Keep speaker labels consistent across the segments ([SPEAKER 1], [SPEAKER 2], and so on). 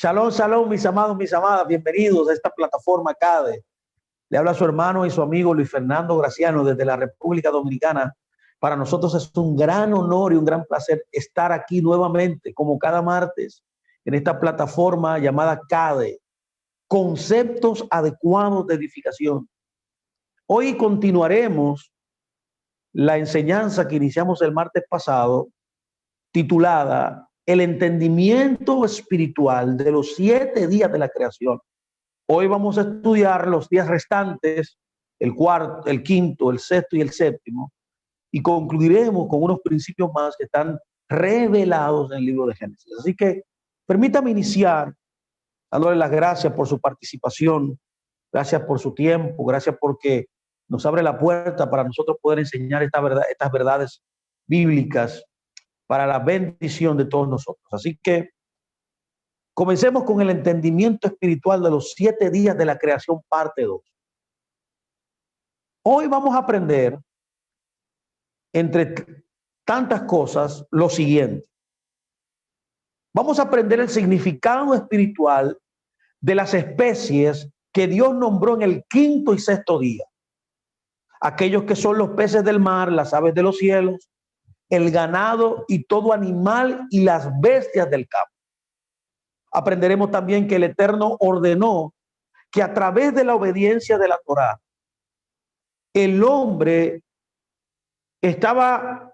[SPEAKER 1] Shalom, shalom, mis amados, mis amadas, bienvenidos a esta plataforma CADE. Le habla su hermano y su amigo Luis Fernando Graciano desde la República Dominicana. Para nosotros es un gran honor y un gran placer estar aquí nuevamente, como cada martes, en esta plataforma llamada CADE, Conceptos Adecuados de Edificación. Hoy continuaremos la enseñanza que iniciamos el martes pasado, titulada El entendimiento espiritual de los 7 días de la creación. Hoy vamos a estudiar los días restantes, el cuarto, el quinto, el sexto y el séptimo, y concluiremos con unos principios más que están revelados en el libro de Génesis. Así que permítame iniciar dándole las gracias por su participación, gracias por su tiempo, gracias porque nos abre la puerta para nosotros poder enseñar estas verdades bíblicas para la bendición de todos nosotros. Así que comencemos con el entendimiento espiritual de los 7 días de la creación, parte 2. Hoy vamos a aprender, entre tantas cosas, lo siguiente. Vamos a aprender el significado espiritual de las especies que Dios nombró en el quinto y sexto día. Aquellos que son los peces del mar, las aves de los cielos, el ganado y todo animal y las bestias del campo. Aprenderemos también que el Eterno ordenó que a través de la obediencia de la Torá, el hombre estaba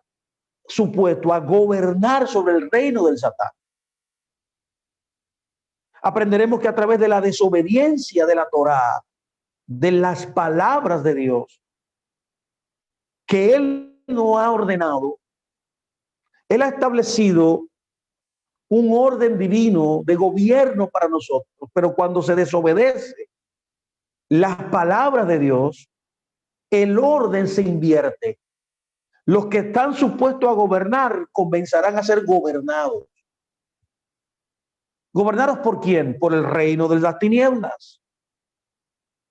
[SPEAKER 1] supuesto a gobernar sobre el reino del Satán. Aprenderemos que a través de la desobediencia de la Torá, de las palabras de Dios, que Él no ha ordenado, Él ha establecido un orden divino de gobierno para nosotros, pero cuando se desobedece las palabras de Dios, el orden se invierte. Los que están supuestos a gobernar comenzarán a ser gobernados. ¿Gobernados por quién? Por el reino de las tinieblas.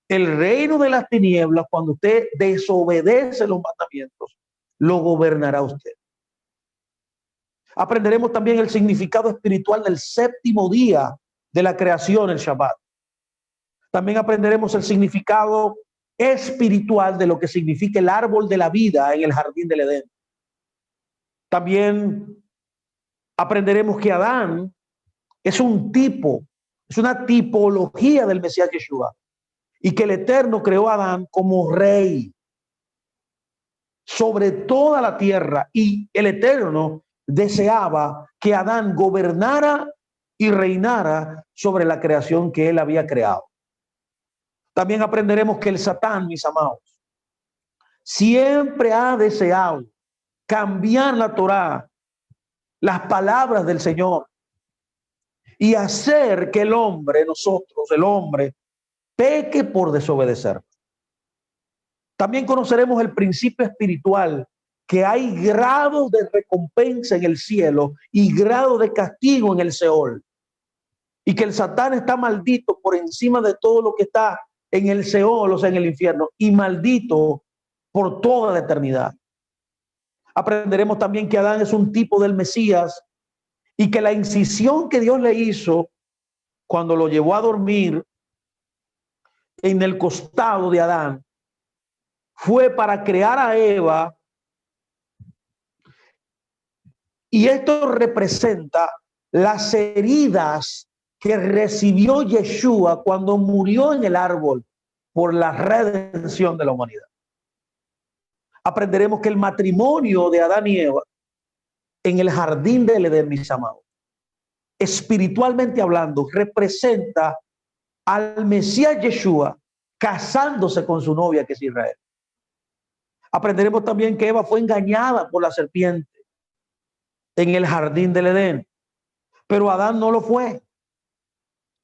[SPEAKER 1] El reino de las tinieblas, cuando usted desobedece los mandamientos, lo gobernará usted. Aprenderemos también el significado espiritual del séptimo día de la creación, el Shabbat. También aprenderemos el significado espiritual de lo que significa el árbol de la vida en el jardín del Edén. También aprenderemos que Adán es un tipo, es una tipología del Mesías Yeshua, y que el Eterno creó a Adán como rey sobre toda la tierra, y el Eterno deseaba que Adán gobernara y reinara sobre la creación que él había creado. También aprenderemos que el Satán, mis amados, siempre ha deseado cambiar la Torá, las palabras del Señor, y hacer que el hombre, nosotros, el hombre, peque por desobedecer. También conoceremos el principio espiritual, que hay grados de recompensa en el cielo y grados de castigo en el Seol, y que el Satán está maldito por encima de todo lo que está en el Seol, o sea, en el infierno, y maldito por toda la eternidad. Aprenderemos también que Adán es un tipo del Mesías, y que la incisión que Dios le hizo cuando lo llevó a dormir en el costado de Adán fue para crear a Eva, y esto representa las heridas que recibió Yeshua cuando murió en el árbol por la redención de la humanidad. Aprenderemos que el matrimonio de Adán y Eva en el jardín del Edén, mis amados, espiritualmente hablando, representa al Mesías Yeshua casándose con su novia, que es Israel. Aprenderemos también que Eva fue engañada por la serpiente en el jardín del Edén, pero Adán no lo fue.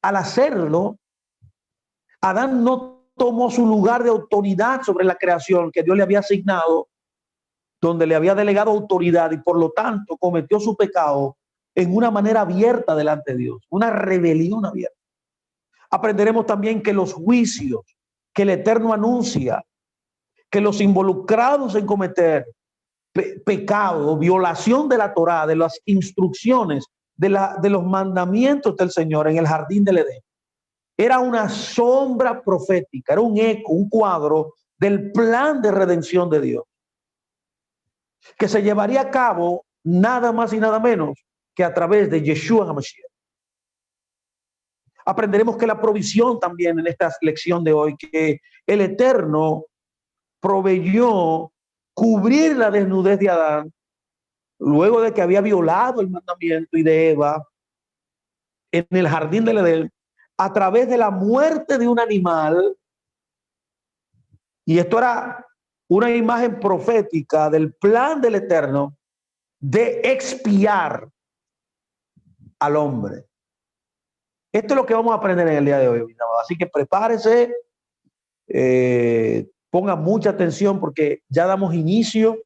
[SPEAKER 1] Al hacerlo, Adán no tomó su lugar de autoridad sobre la creación que Dios le había asignado, donde le había delegado autoridad, y por lo tanto cometió su pecado en una manera abierta delante de Dios, una rebelión abierta. Aprenderemos también que los juicios que el Eterno anuncia, que los involucrados en cometer pecado, violación de la Torá, de las instrucciones de los mandamientos del Señor en el jardín del Edén era una sombra profética, era un eco, un cuadro del plan de redención de Dios, que se llevaría a cabo nada más y nada menos que a través de Yeshua HaMashiach. Aprenderemos que la provisión también en esta lección de hoy, que el Eterno proveyó cubrir la desnudez de Adán luego de que había violado el mandamiento y de Eva en el jardín del Edén a través de la muerte de un animal. Y esto era una imagen profética del plan del Eterno de expiar al hombre. Esto es lo que vamos a aprender en el día de hoy. Así que prepárese, ponga mucha atención porque ya damos inicio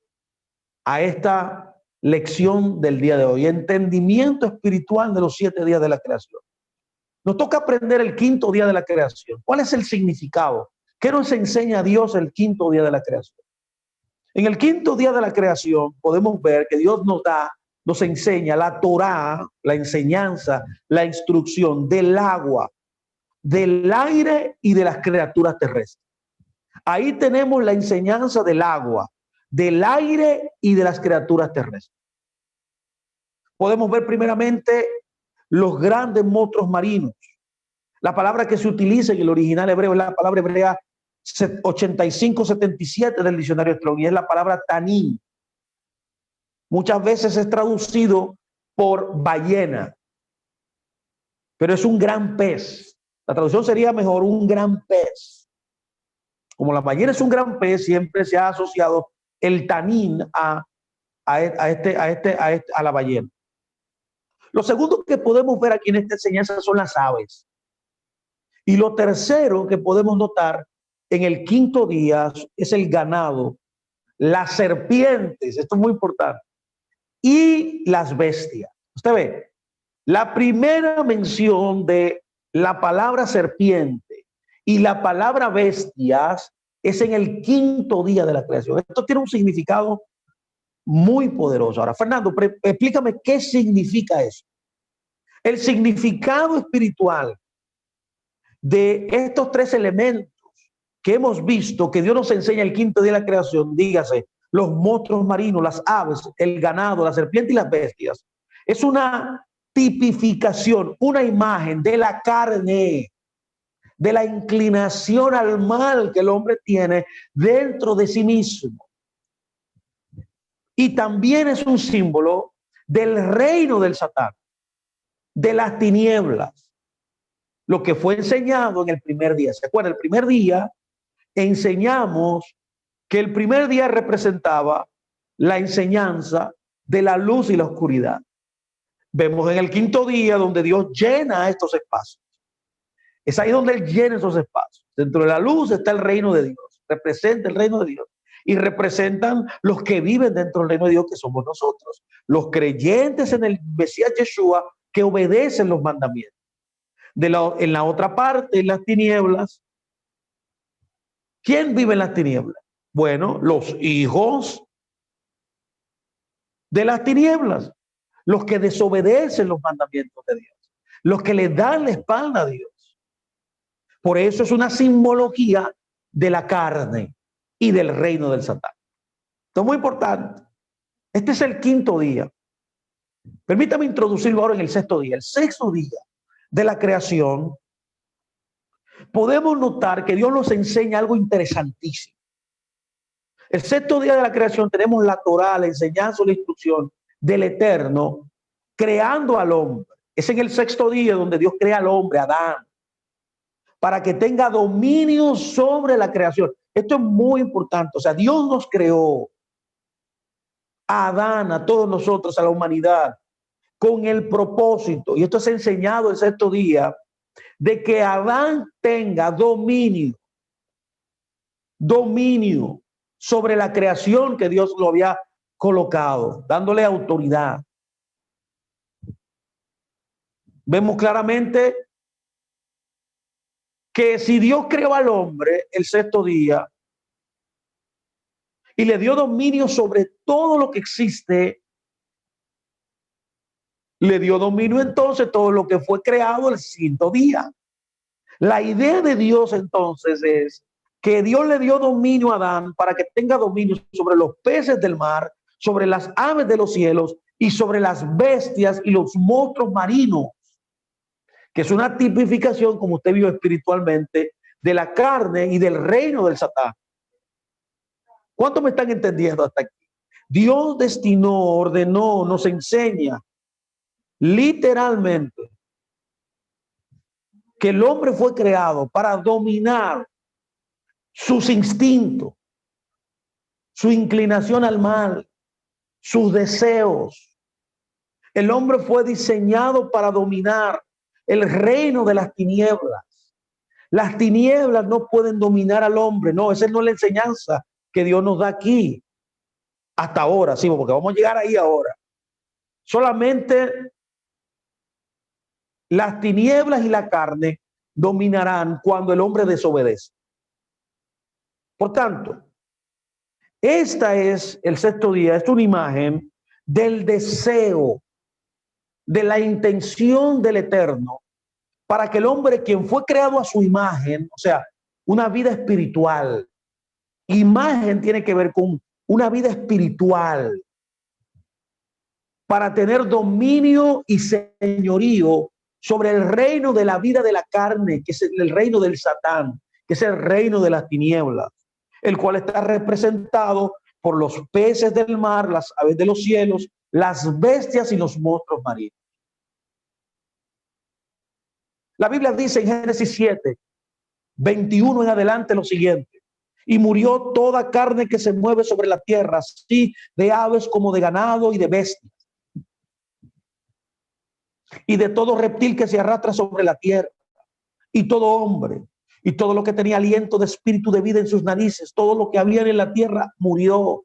[SPEAKER 1] a esta lección del día de hoy. Entendimiento espiritual de los 7 días de la creación. Nos toca aprender el 5.º día de la creación. ¿Cuál es el significado? ¿Qué nos enseña Dios el 5.º día de la creación? En el 5.º día de la creación podemos ver que Dios nos enseña la Torá, la enseñanza, la instrucción del agua, del aire y de las criaturas terrestres. Ahí tenemos la enseñanza del agua, del aire y de las criaturas terrestres. Podemos ver primeramente los grandes monstruos marinos. La palabra que se utiliza en el original hebreo es la palabra hebrea 8577 del diccionario Strong y es la palabra tanín. Muchas veces es traducido por ballena, pero es un gran pez. La traducción sería mejor un gran pez. Como la ballena es un gran pez, siempre se ha asociado el tanín a la ballena. Lo segundo que podemos ver aquí en esta enseñanza son las aves. Y lo tercero que podemos notar en el 5.º día es el ganado, las serpientes, esto es muy importante, y las bestias. Usted ve, la primera mención de la palabra serpiente y la palabra bestias es en el 5.º día de la creación. Esto tiene un significado muy poderoso. Ahora, Fernando, explícame qué significa eso. El significado espiritual de estos 3 elementos que hemos visto que Dios nos enseña el 5.º día de la creación, dígase, los monstruos marinos, las aves, el ganado, la serpiente y las bestias, es una tipificación, una imagen de la carne, de la inclinación al mal que el hombre tiene dentro de sí mismo. Y también es un símbolo del reino del Satán, de las tinieblas, lo que fue enseñado en el primer día. ¿Se acuerdan? El primer día enseñamos que el primer día representaba la enseñanza de la luz y la oscuridad. Vemos en el 5.º día donde Dios llena estos espacios. Es ahí donde Él llena esos espacios. Dentro de la luz está el reino de Dios, representa el reino de Dios. Y representan los que viven dentro del reino de Dios, que somos nosotros, los creyentes en el Mesías Yeshua, que obedecen los mandamientos. En la otra parte, en las tinieblas, ¿quién vive en las tinieblas? Bueno, los hijos de las tinieblas, los que desobedecen los mandamientos de Dios, los que le dan la espalda a Dios. Por eso es una simbología de la carne y del reino del Satán. Esto es muy importante. Este es el 5.º día. Permítame introducirlo ahora en el 6.º día. El 6.º día de la creación, podemos notar que Dios nos enseña algo interesantísimo. El 6.º día de la creación tenemos la Torá, la enseñanza, la instrucción del Eterno, creando al hombre. Es en el 6.º día donde Dios crea al hombre, Adán, para que tenga dominio sobre la creación. Esto es muy importante. O sea, Dios nos creó a Adán, a todos nosotros, a la humanidad, con el propósito, y esto es enseñado el 6.º día, de que Adán tenga dominio sobre la creación que Dios lo había colocado, dándole autoridad. Vemos claramente que si Dios creó al hombre el 6.º día y le dio dominio sobre todo lo que existe Le dio dominio entonces todo lo que fue creado el quinto día. La idea de Dios entonces es que Dios le dio dominio a Adán para que tenga dominio sobre los peces del mar, sobre las aves de los cielos y sobre las bestias y los monstruos marinos, que es una tipificación, como usted vio espiritualmente, de la carne y del reino del Satán. ¿Cuántos me están entendiendo hasta aquí? Dios destinó, ordenó, nos enseña literalmente que el hombre fue creado para dominar sus instintos, su inclinación al mal, sus deseos. El hombre fue diseñado para dominar el reino de las tinieblas. Las tinieblas no pueden dominar al hombre. No, esa no es la enseñanza que Dios nos da aquí. Hasta ahora, sí, porque vamos a llegar ahí ahora. Solamente las tinieblas y la carne dominarán cuando el hombre desobedece. Por tanto, esta es el sexto día, es una imagen del deseo, de la intención del Eterno, para que el hombre, quien fue creado a su imagen, o sea, una vida espiritual. Imagen tiene que ver con una vida espiritual, para tener dominio y señorío sobre el reino de la vida de la carne, que es el reino del Satán, que es el reino de las tinieblas, el cual está representado por los peces del mar, las aves de los cielos, las bestias y los monstruos marinos. La Biblia dice en Génesis 7, 21 en adelante lo siguiente: y murió toda carne que se mueve sobre la tierra, así de aves como de ganado y de bestias, y de todo reptil que se arrastra sobre la tierra, y todo hombre, y todo lo que tenía aliento de espíritu de vida en sus narices, todo lo que había en la tierra murió.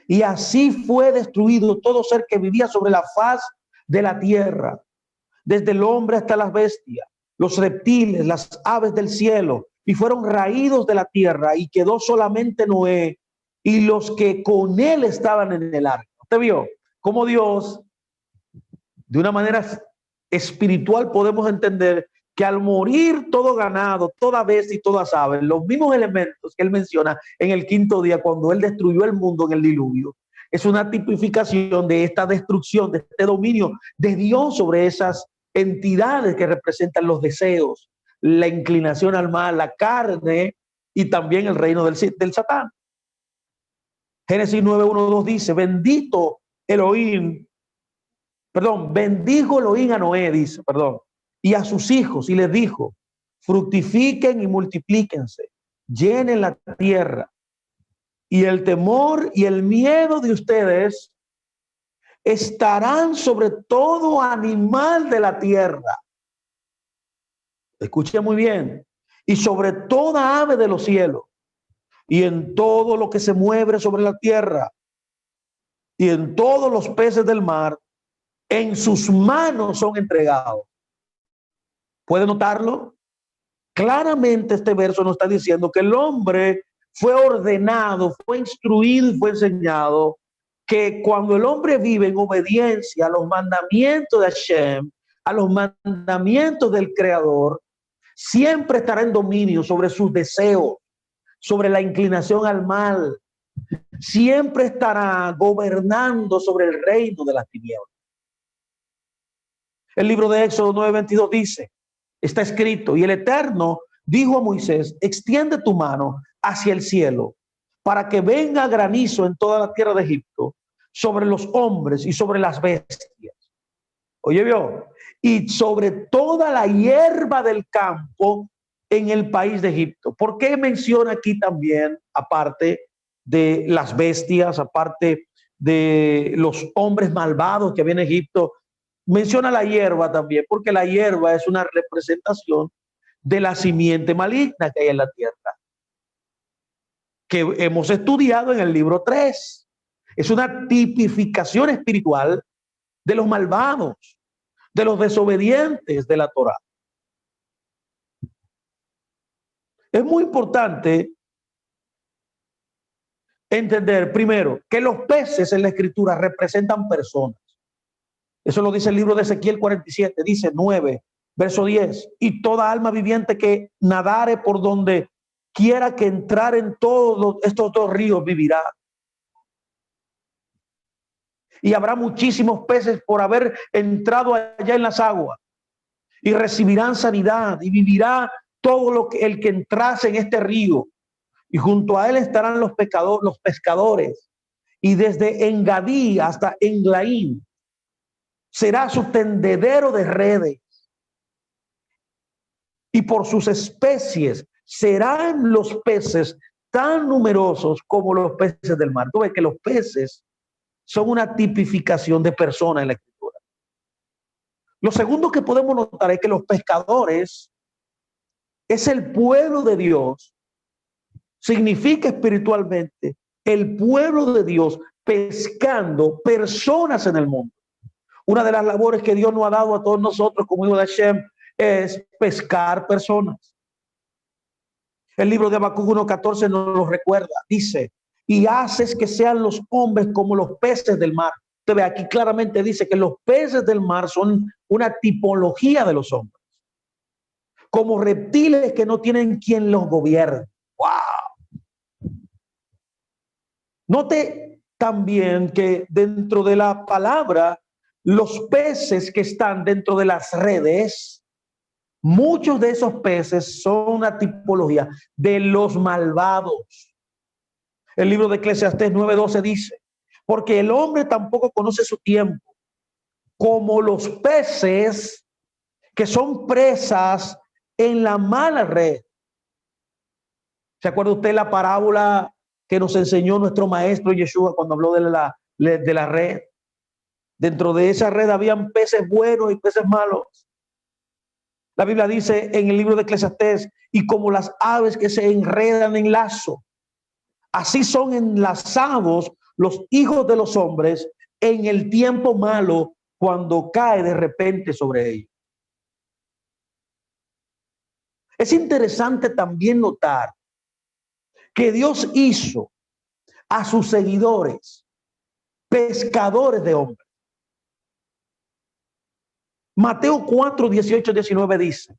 [SPEAKER 1] Y así fue destruido todo ser que vivía sobre la faz de la tierra, desde el hombre hasta las bestias, los reptiles, las aves del cielo, y fueron raídos de la tierra, y quedó solamente Noé y los que con él estaban en el arca. ¿Usted vio cómo Dios, de una manera espiritual, podemos entender que al morir todo ganado, toda bestia y todas aves, los mismos elementos que él menciona en el quinto día, cuando él destruyó el mundo en el diluvio, es una tipificación de esta destrucción, de este dominio de Dios sobre esas entidades que representan los deseos, la inclinación al mal, la carne y también el reino del Satán. Génesis 9:1-2 dice: bendijo Elohim a Noé, dice, y a sus hijos, y les dijo: fructifiquen y multiplíquense, llenen la tierra, y el temor y el miedo de ustedes estarán sobre todo animal de la tierra. Escuche muy bien. Y sobre toda ave de los cielos, y en todo lo que se mueve sobre la tierra, y en todos los peces del mar, en sus manos son entregados. ¿Puede notarlo? Claramente este verso nos está diciendo que el hombre fue ordenado, fue instruido y fue enseñado que cuando el hombre vive en obediencia a los mandamientos de Hashem, a los mandamientos del Creador, siempre estará en dominio sobre sus deseos, sobre la inclinación al mal, siempre estará gobernando sobre el reino de las tinieblas. El libro de Éxodo 9:22 dice, está escrito: y el Eterno dijo a Moisés: extiende tu mano hacia el cielo para que venga granizo en toda la tierra de Egipto, sobre los hombres y sobre las bestias. Oye, vio, y sobre toda la hierba del campo en el país de Egipto. ¿Por qué menciona aquí también, aparte de las bestias, aparte de los hombres malvados que había en Egipto, menciona la hierba también? Porque la hierba es una representación de la simiente maligna que hay en la tierra, que hemos estudiado en el libro 3. Es una tipificación espiritual de los malvados, de los desobedientes de la Torá. Es muy importante entender primero que los peces en la escritura representan personas. Eso lo dice el libro de Ezequiel 47, dice 9, verso 10. Y toda alma viviente que nadare por donde quiera que entrar en todos estos dos ríos vivirá. Y habrá muchísimos peces por haber entrado allá en las aguas. Y recibirán sanidad y vivirá todo el que entrase en este río. Y junto a él estarán los pescadores. Y desde Engadí hasta Englaín será su tendedero de redes. Y por sus especies serán los peces tan numerosos como los peces del mar. Tú ves que los peces son una tipificación de persona en la escritura. Lo segundo que podemos notar es que los pescadores es el pueblo de Dios. Significa espiritualmente el pueblo de Dios pescando personas en el mundo. Una de las labores que Dios nos ha dado a todos nosotros como hijos de Hashem es pescar personas. El libro de Habacuc 1:14 nos lo recuerda. Dice, y haces que sean los hombres como los peces del mar. Usted ve, aquí claramente dice que los peces del mar son una tipología de los hombres. Como reptiles que no tienen quien los gobierne. ¡Wow! Note también que dentro de la palabra, los peces que están dentro de las redes, muchos de esos peces son una tipología de los malvados. El libro de Eclesiastés 9:12 dice, porque el hombre tampoco conoce su tiempo, como los peces que son presas en la mala red. ¿Se acuerda usted la parábola que nos enseñó nuestro maestro Yeshua cuando habló de la red? Dentro de esa red habían peces buenos y peces malos. La Biblia dice en el libro de Eclesiastés, y como las aves que se enredan en lazo, así son enlazados los hijos de los hombres en el tiempo malo, cuando cae de repente sobre ellos. Es interesante también notar que Dios hizo a sus seguidores pescadores de hombres. Mateo 4:18-19 dice,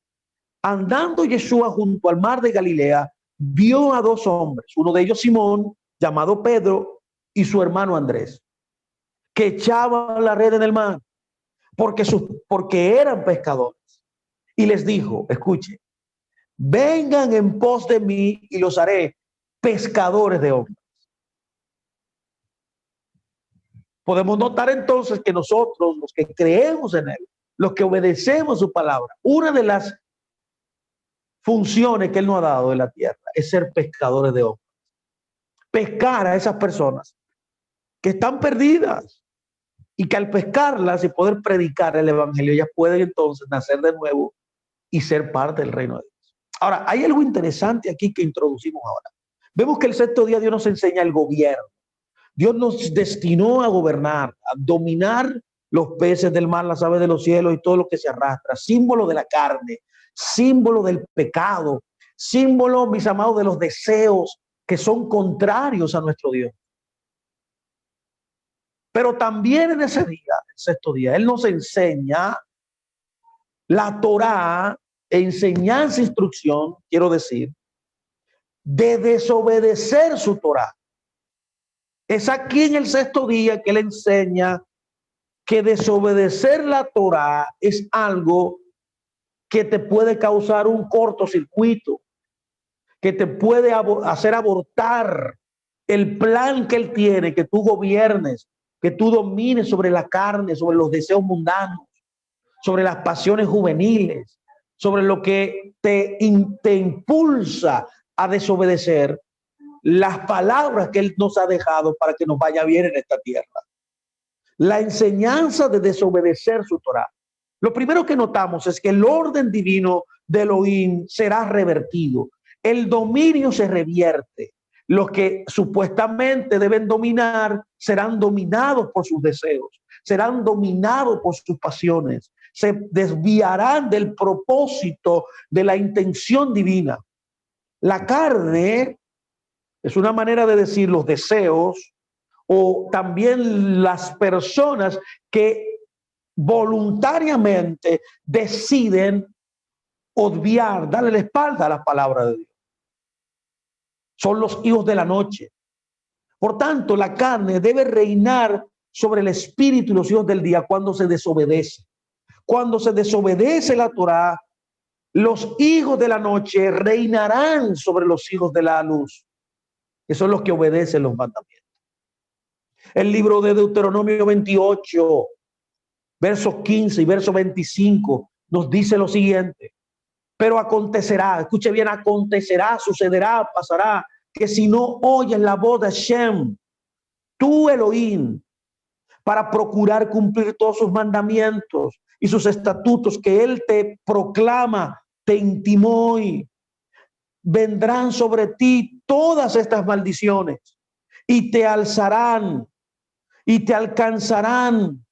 [SPEAKER 1] andando Yeshua junto al mar de Galilea, vio a dos hombres, uno de ellos Simón, llamado Pedro, y su hermano Andrés, que echaban la red en el mar, porque eran pescadores. Y les dijo, escuche, vengan en pos de mí y los haré pescadores de hombres. Podemos notar entonces que nosotros, los que creemos en él, los que obedecemos su palabra, una de las funciones que él nos ha dado en la tierra es ser pescadores de hombres. Pescar a esas personas que están perdidas y que al pescarlas y poder predicar el evangelio, ellas pueden entonces nacer de nuevo y ser parte del reino de Dios. Ahora, hay algo interesante aquí que introducimos ahora. Vemos que el sexto día Dios nos enseña el gobierno. Dios nos destinó a gobernar, a dominar los peces del mar, las aves de los cielos y todo lo que se arrastra. Símbolo de la carne, símbolo del pecado, símbolo, mis amados, de los deseos que son contrarios a nuestro Dios. Pero también en ese día, el sexto día, Él nos enseña la Torá, enseñanza, instrucción, quiero decir, de desobedecer su Torá. Es aquí en el sexto día que Él enseña que desobedecer la Torá es algo que te puede causar un cortocircuito, que te puede hacer abortar el plan que Él tiene, que tú gobiernes, que tú domines sobre la carne, sobre los deseos mundanos, sobre las pasiones juveniles, sobre lo que te impulsa a desobedecer las palabras que Él nos ha dejado para que nos vaya bien en esta tierra. La enseñanza de desobedecer su Torá. Lo primero que notamos es que el orden divino de Elohim será revertido. El dominio se revierte. Los que supuestamente deben dominar serán dominados por sus deseos, serán dominados por sus pasiones, se desviarán del propósito de la intención divina. La carne es una manera de decir los deseos, o también las personas que voluntariamente deciden obviar, darle la espalda a la palabra de Dios. Son los hijos de la noche. Por tanto, la carne debe reinar sobre el espíritu y los hijos del día cuando se desobedece. Cuando se desobedece la Torá, los hijos de la noche reinarán sobre los hijos de la luz, que son los que obedecen los mandamientos. El libro de Deuteronomio 28, versos 15 y verso 25, nos dice lo siguiente. Pero acontecerá, escuche bien, acontecerá, sucederá, pasará, que si no oyes la voz de Hashem, tú Elohim, para procurar cumplir todos sus mandamientos y sus estatutos que él te proclama, te intimó hoy, vendrán sobre ti todas estas maldiciones y te alzarán y te alcanzarán.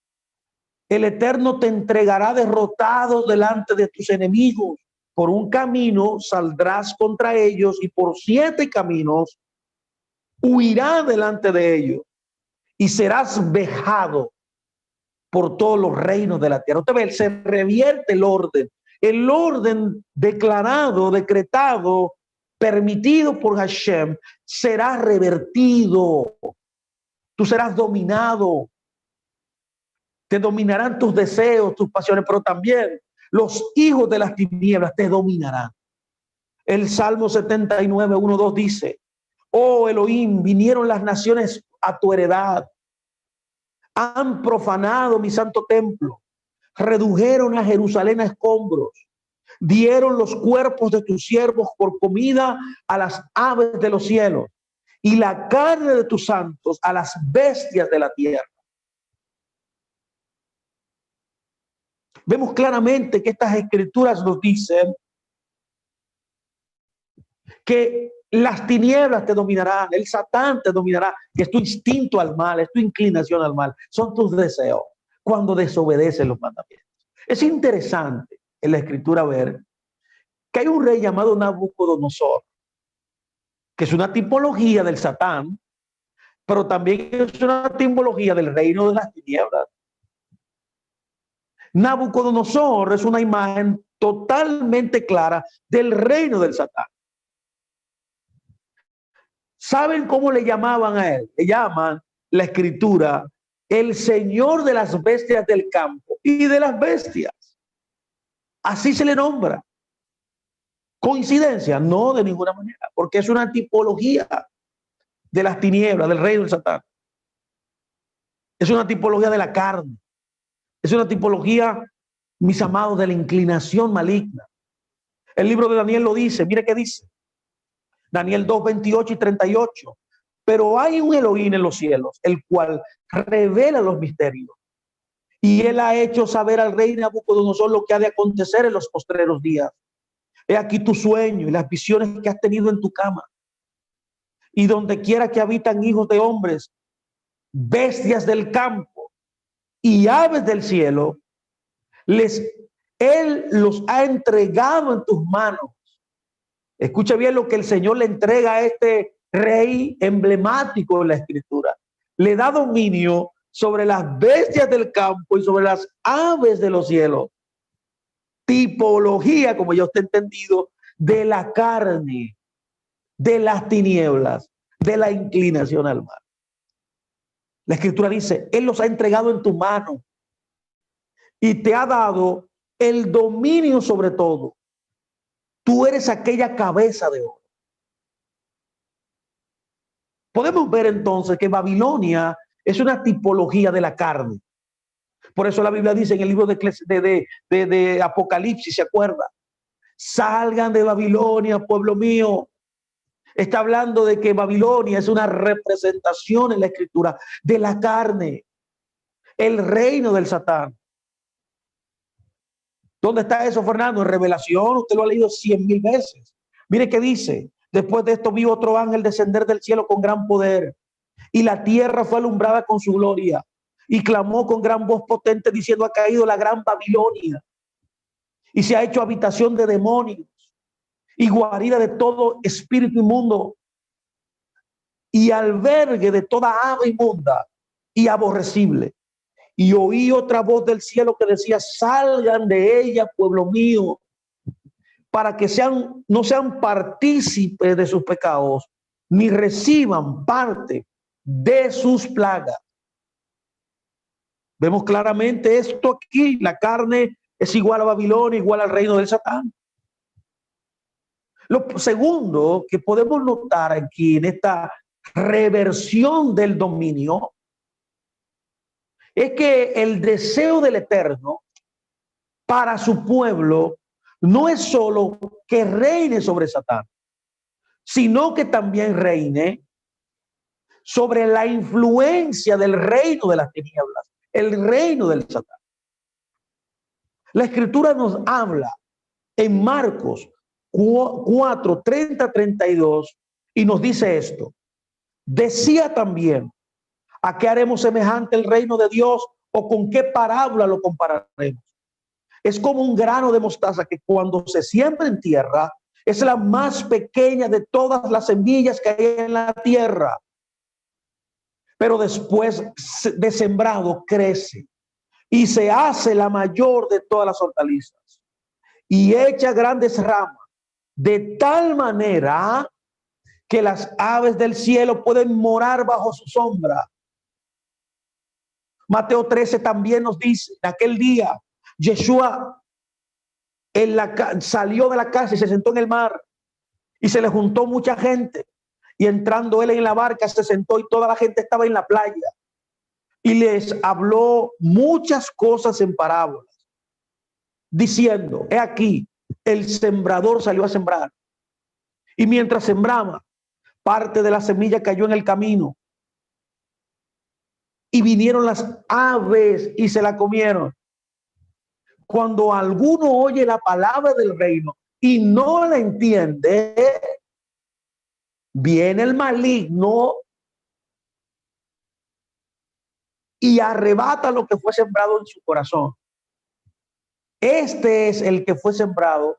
[SPEAKER 1] El Eterno te entregará derrotado delante de tus enemigos. Por un camino saldrás contra ellos y por 7 caminos huirás delante de ellos y serás vejado por todos los reinos de la tierra. Usted ve, se revierte el orden declarado, decretado, permitido por Hashem, será revertido. Tú serás dominado. Te dominarán tus deseos, tus pasiones, pero también los hijos de las tinieblas te dominarán. El Salmo 79, 1, 2 dice: oh Elohim, vinieron las naciones a tu heredad, han profanado mi santo templo, redujeron a Jerusalén a escombros, dieron los cuerpos de tus siervos por comida a las aves de los cielos y la carne de tus santos a las bestias de la tierra. Vemos claramente que estas escrituras nos dicen que las tinieblas te dominarán, el Satán te dominará, que es tu instinto al mal, es tu inclinación al mal, son tus deseos cuando desobedecen los mandamientos. Es interesante en la escritura ver que hay un rey llamado Nabucodonosor, que es una tipología del Satán, pero también es una tipología del reino de las tinieblas. Nabucodonosor es una imagen totalmente clara del reino del Satán. ¿Saben cómo le llamaban a él? Le llaman la escritura el señor de las bestias del campo y de las bestias. Así se le nombra. ¿Coincidencia? No, de ninguna manera, porque es una tipología de las tinieblas, del reino del Satán. Es una tipología de la carne. Es una tipología, mis amados, de la inclinación maligna. El libro de Daniel lo dice. Mire qué dice. Daniel 2, 28 y 38. Pero hay un Elohim en los cielos, el cual revela los misterios. Y él ha hecho saber al rey Nabucodonosor lo que ha de acontecer en los postreros días. He aquí tu sueño y las visiones que has tenido en tu cama. Y donde quiera que habitan hijos de hombres, bestias del campo y aves del cielo, él los ha entregado en tus manos. Escucha bien lo que el Señor le entrega a este rey emblemático en la escritura. Le da dominio sobre las bestias del campo y sobre las aves de los cielos. Tipología, como ya usted ha entendido, de la carne, de las tinieblas, de la inclinación al mal. La escritura dice, él los ha entregado en tu mano y te ha dado el dominio sobre todo. Tú eres aquella cabeza de oro. Podemos ver entonces que Babilonia es una tipología de la carne. Por eso la Biblia dice en el libro de Apocalipsis, ¿se acuerda? Salgan de Babilonia, pueblo mío. Está hablando de que Babilonia es una representación en la escritura de la carne, el reino del Satán. ¿Dónde está eso, Fernando? En Revelación, usted lo ha leído 100,000 veces. Mire qué dice. Después de esto vi otro ángel descender del cielo con gran poder, y la tierra fue alumbrada con su gloria, y clamó con gran voz potente diciendo: ha caído la gran Babilonia, y se ha hecho habitación de demonios, y guarida de todo espíritu inmundo, y albergue de toda ave inmunda y aborrecible. Y oí otra voz del cielo que decía: salgan de ella, pueblo mío, para que no sean partícipes de sus pecados, ni reciban parte de sus plagas. Vemos claramente esto aquí. La carne es igual a Babilonia, igual al reino del Satán. Lo segundo que podemos notar aquí en esta reversión del dominio es que el deseo del Eterno para su pueblo no es solo que reine sobre Satán, sino que también reine sobre la influencia del reino de las tinieblas, el reino del Satán. La Escritura nos habla en Marcos 4, 30, 32 y nos dice esto: decía también, ¿a qué haremos semejante el reino de Dios, o con qué parábola lo compararemos? Es como un grano de mostaza que cuando se siembra en tierra es la más pequeña de todas las semillas que hay en la tierra, pero después de sembrado crece y se hace la mayor de todas las hortalizas y echa grandes ramas, de tal manera que las aves del cielo pueden morar bajo su sombra. Mateo 13 también nos dice: en aquel día Yeshua salió de la casa y se sentó en el mar, y se le juntó mucha gente, y entrando él en la barca se sentó, y toda la gente estaba en la playa, y les habló muchas cosas en parábolas, diciendo: he aquí, el sembrador salió a sembrar, y mientras sembraba, parte de la semilla cayó en el camino, y vinieron las aves y se la comieron. Cuando alguno oye la palabra del reino y no la entiende, viene el maligno y arrebata lo que fue sembrado en su corazón. Este es el que fue sembrado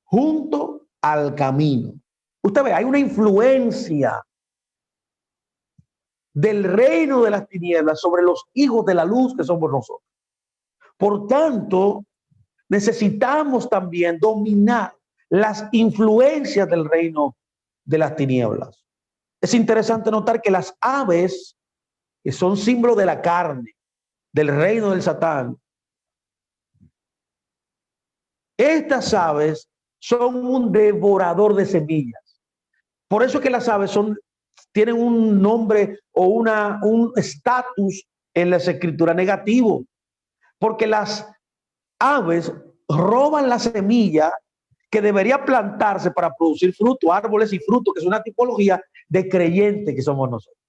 [SPEAKER 1] junto al camino. Usted ve, hay una influencia del reino de las tinieblas sobre los hijos de la luz que somos nosotros. Por tanto, necesitamos también dominar las influencias del reino de las tinieblas. Es interesante notar que las aves, que son símbolo de la carne, del reino del Satán, estas aves son un devorador de semillas. Por eso es que las aves tienen un nombre o un estatus en las escrituras negativo, porque las aves roban la semilla que debería plantarse para producir fruto, árboles y frutos, que es una tipología de creyente que somos nosotros.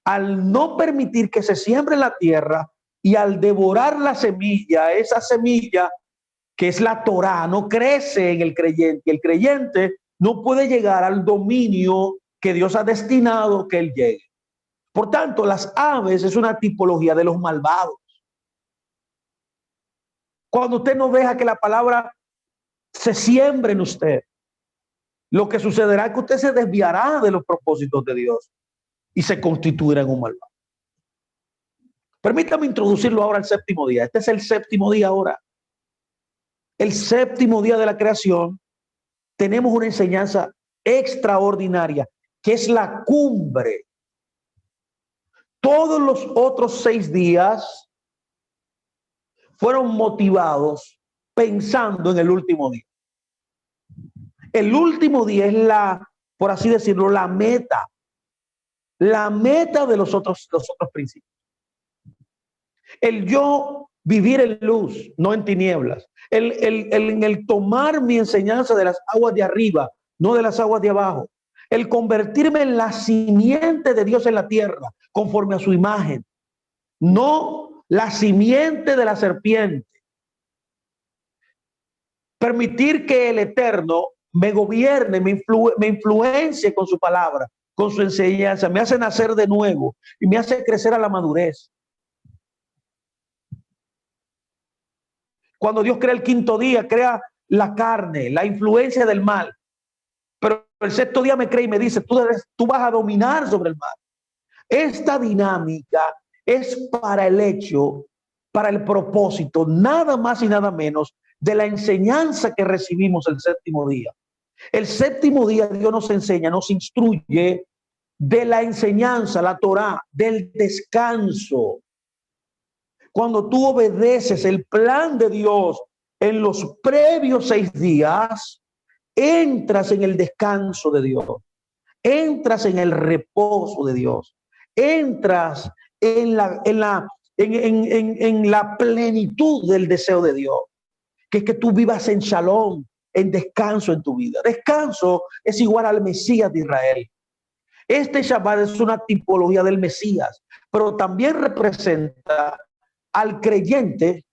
[SPEAKER 1] Al no permitir que se siembre en la tierra y al devorar la semilla, esa semilla que es la Torá, no crece en el creyente. El creyente no puede llegar al dominio que Dios ha destinado que él llegue. Por tanto, las aves es una tipología de los malvados. Cuando usted no deja que la palabra se siembre en usted, lo que sucederá es que usted se desviará de los propósitos de Dios y se constituirá en un malvado. Permítame introducirlo ahora al séptimo día. Este es el séptimo día ahora. El séptimo día de la creación. Tenemos una enseñanza extraordinaria, que es la cumbre. Todos los otros 6 días fueron motivados pensando en el último día. El último día es por así decirlo, la meta de los otros principios. El yo vivir en luz, no en tinieblas. El tomar mi enseñanza de las aguas de arriba, no de las aguas de abajo. El convertirme en la simiente de Dios en la tierra, conforme a su imagen. No la simiente de la serpiente. Permitir que el Eterno me gobierne, me influencie con su palabra, con su enseñanza, me hace nacer de nuevo y me hace crecer a la madurez. Cuando Dios crea el quinto día, crea la carne, la influencia del mal. Pero el sexto día me crea y me dice: tú vas a dominar sobre el mal. Esta dinámica es para el hecho, para el propósito, nada más y nada menos de la enseñanza que recibimos el séptimo día. El séptimo día Dios nos enseña, nos instruye de la enseñanza, la Torá, del descanso. Cuando tú obedeces el plan de Dios en los previos 6 días, entras en el descanso de Dios, entras en el reposo de Dios, entras en la plenitud del deseo de Dios, que es que tú vivas en shalom, en descanso en tu vida. Descanso es igual al Mesías de Israel. Este Shabbat es una tipología del Mesías, pero también representa al creyente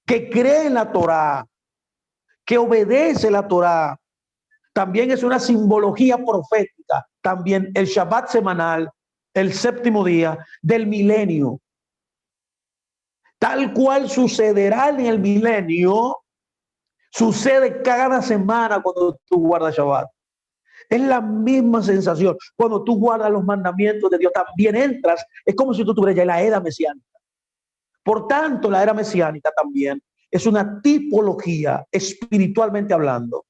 [SPEAKER 1] que cree en la Torá, que obedece la Torá. También es una simbología profética, también el Shabbat semanal, el séptimo día del milenio. Tal cual sucederá en el milenio, sucede cada semana cuando tú guardas Shabbat. Es la misma sensación. Cuando tú guardas los mandamientos de Dios, también entras. Es como si tú tuvieras ya la era mesiánica. Por tanto, la era mesiánica también es una tipología, espiritualmente hablando,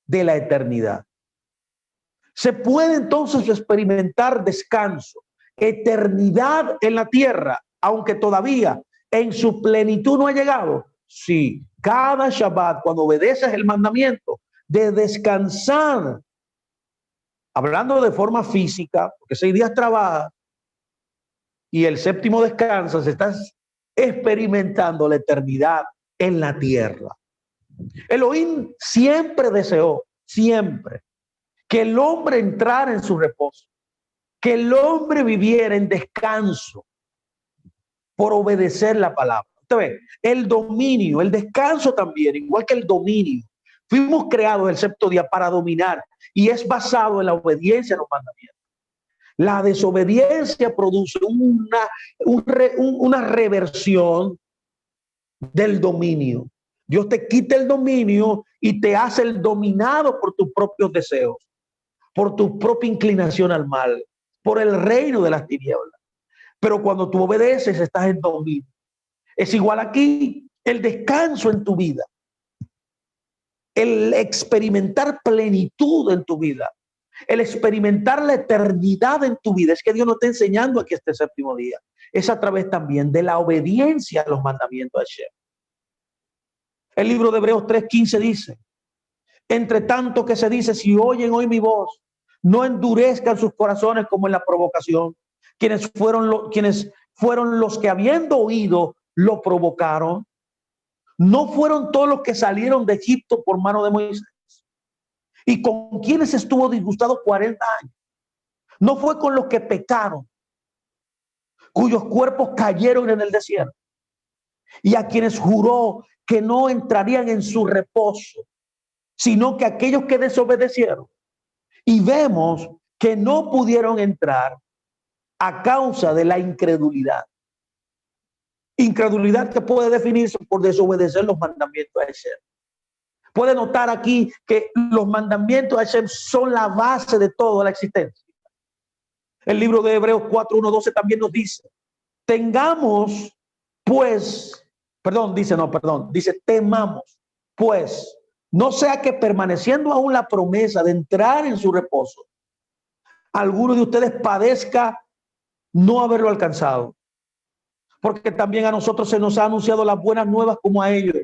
[SPEAKER 1] de la eternidad. Se puede entonces experimentar descanso, eternidad en la tierra, aunque todavía en su plenitud no ha llegado. Sí, cada Shabbat, cuando obedeces el mandamiento de descansar, hablando de forma física, porque 6 días trabajas y el séptimo descansas, estás experimentando la eternidad en la tierra. Elohim siempre deseó, siempre, que el hombre entrara en su reposo, que el hombre viviera en descanso por obedecer la palabra. Usted ve, el dominio, el descanso también, igual que el dominio. Fuimos creados el séptimo día para dominar y es basado en la obediencia a los mandamientos. La desobediencia produce una reversión del dominio. Dios te quita el dominio y te hace el dominado por tus propios deseos, por tu propia inclinación al mal, por el reino de las tinieblas. Pero cuando tú obedeces, estás en dominio. Es igual aquí, el descanso en tu vida, el experimentar plenitud en tu vida, el experimentar la eternidad en tu vida. Es que Dios nos está enseñando aquí este séptimo día. Es a través también de la obediencia a los mandamientos de Hashem. El libro de Hebreos 3:15 dice: entre tanto que se dice, si oyen hoy mi voz, no endurezcan sus corazones como en la provocación. Quienes fueron los que habiendo oído lo provocaron. No fueron todos los que salieron de Egipto por mano de Moisés, y con quienes estuvo disgustado 40 años. No fue con los que pecaron, cuyos cuerpos cayeron en el desierto, y a quienes juró que no entrarían en su reposo, sino que aquellos que desobedecieron. Y vemos que no pudieron entrar a causa de la incredulidad. Incredulidad que puede definirse por desobedecer los mandamientos de Hashem. Puede notar aquí que los mandamientos de Hashem son la base de toda la existencia. El libro de Hebreos 4:1-12 también nos dice: tengamos pues, dice temamos pues, no sea que permaneciendo aún la promesa de entrar en su reposo, alguno de ustedes padezca no haberlo alcanzado. Porque también a nosotros se nos ha anunciado las buenas nuevas como a ellos.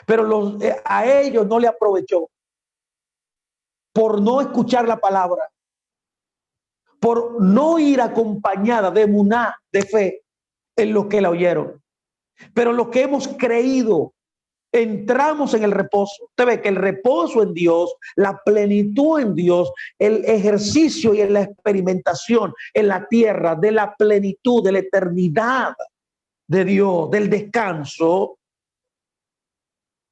[SPEAKER 1] Pero a ellos no le aprovechó por no escuchar la palabra, por no ir acompañada de emuná, de fe en los que la oyeron. Pero los que hemos creído, entramos en el reposo. Usted ve que el reposo en Dios, la plenitud en Dios, el ejercicio y la experimentación en la tierra de la plenitud, de la eternidad de Dios, del descanso,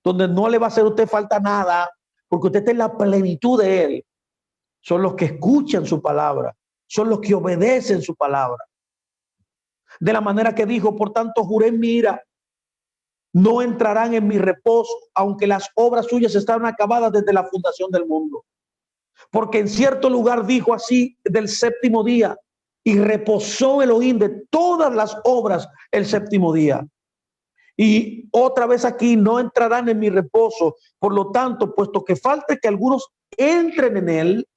[SPEAKER 1] donde no le va a hacer a usted falta nada, porque usted está en la plenitud de Él. Son los que escuchan su palabra, son los que obedecen su palabra. De la manera que dijo, por tanto juré en mi ira, no entrarán en mi reposo, aunque las obras suyas estaban acabadas desde la fundación del mundo. Porque en cierto lugar dijo así del séptimo día: Y reposó Elohim de todas las obras el séptimo día. Y otra vez aquí, no entrarán en mi reposo. Por lo tanto, puesto que falta que algunos entren en él,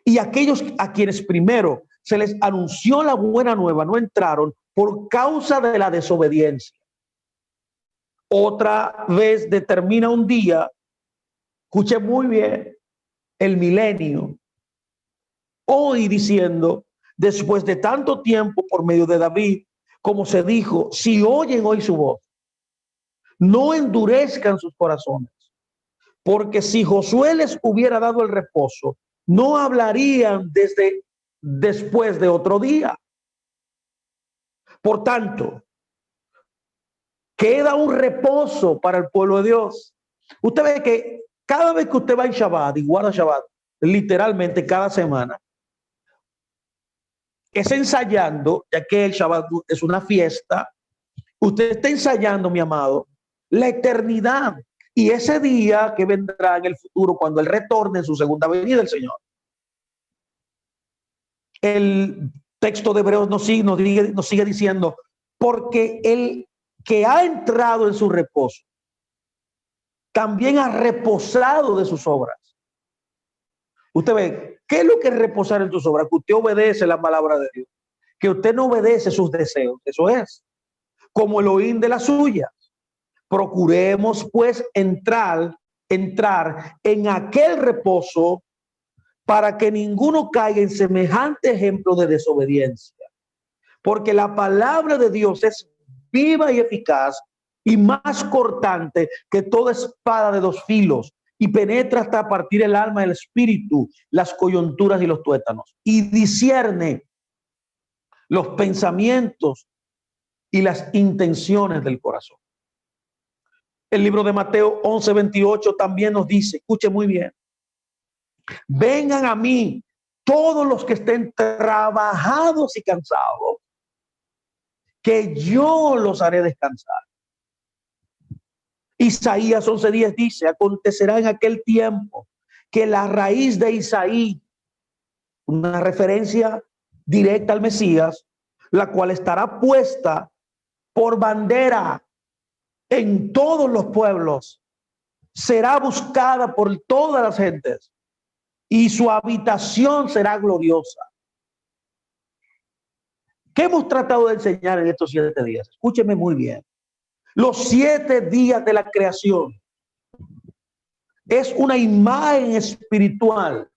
[SPEAKER 1] y aquellos a quienes primero se les anunció la buena nueva no entraron por causa de la desobediencia. Otra vez determina un día, escuche muy bien, el milenio, hoy diciendo, después de tanto tiempo por medio de David, como se dijo, si oyen hoy su voz, no endurezcan sus corazones, porque si Josué les hubiera dado el reposo, no hablarían desde después de otro día. Por tanto, queda un reposo para el pueblo de Dios. Usted ve que cada vez que usted va en Shabbat y guarda Shabbat, literalmente cada semana, es ensayando, ya que el Shabbat es una fiesta, usted está ensayando, mi amado, la eternidad y ese día que vendrá en el futuro cuando Él retorne en su segunda venida del Señor. El texto de Hebreos nos sigue diciendo, porque el que ha entrado en su reposo también ha reposado de sus obras. Usted ve, ¿qué es lo que es reposar en tus obras? Que usted obedece la palabra de Dios, que usted no obedece sus deseos. Eso es como el oír de las suyas. Procuremos pues entrar en aquel reposo para que ninguno caiga en semejante ejemplo de desobediencia. Porque la palabra de Dios es viva y eficaz y más cortante que toda espada de dos filos y penetra hasta partir el alma, el espíritu, las coyunturas y los tuétanos y discierne los pensamientos y las intenciones del corazón. El libro de Mateo 11:28 también nos dice, escuche muy bien, vengan a mí todos los que estén trabajados y cansados, que yo los haré descansar. Isaías 11:10 dice, acontecerá en aquel tiempo que la raíz de Isaí, una referencia directa al Mesías, la cual estará puesta por bandera en todos los pueblos, será buscada por todas las gentes y su habitación será gloriosa. ¿Qué hemos tratado de enseñar en estos 7 días? Escúcheme muy bien. Los 7 días de la creación es una imagen espiritual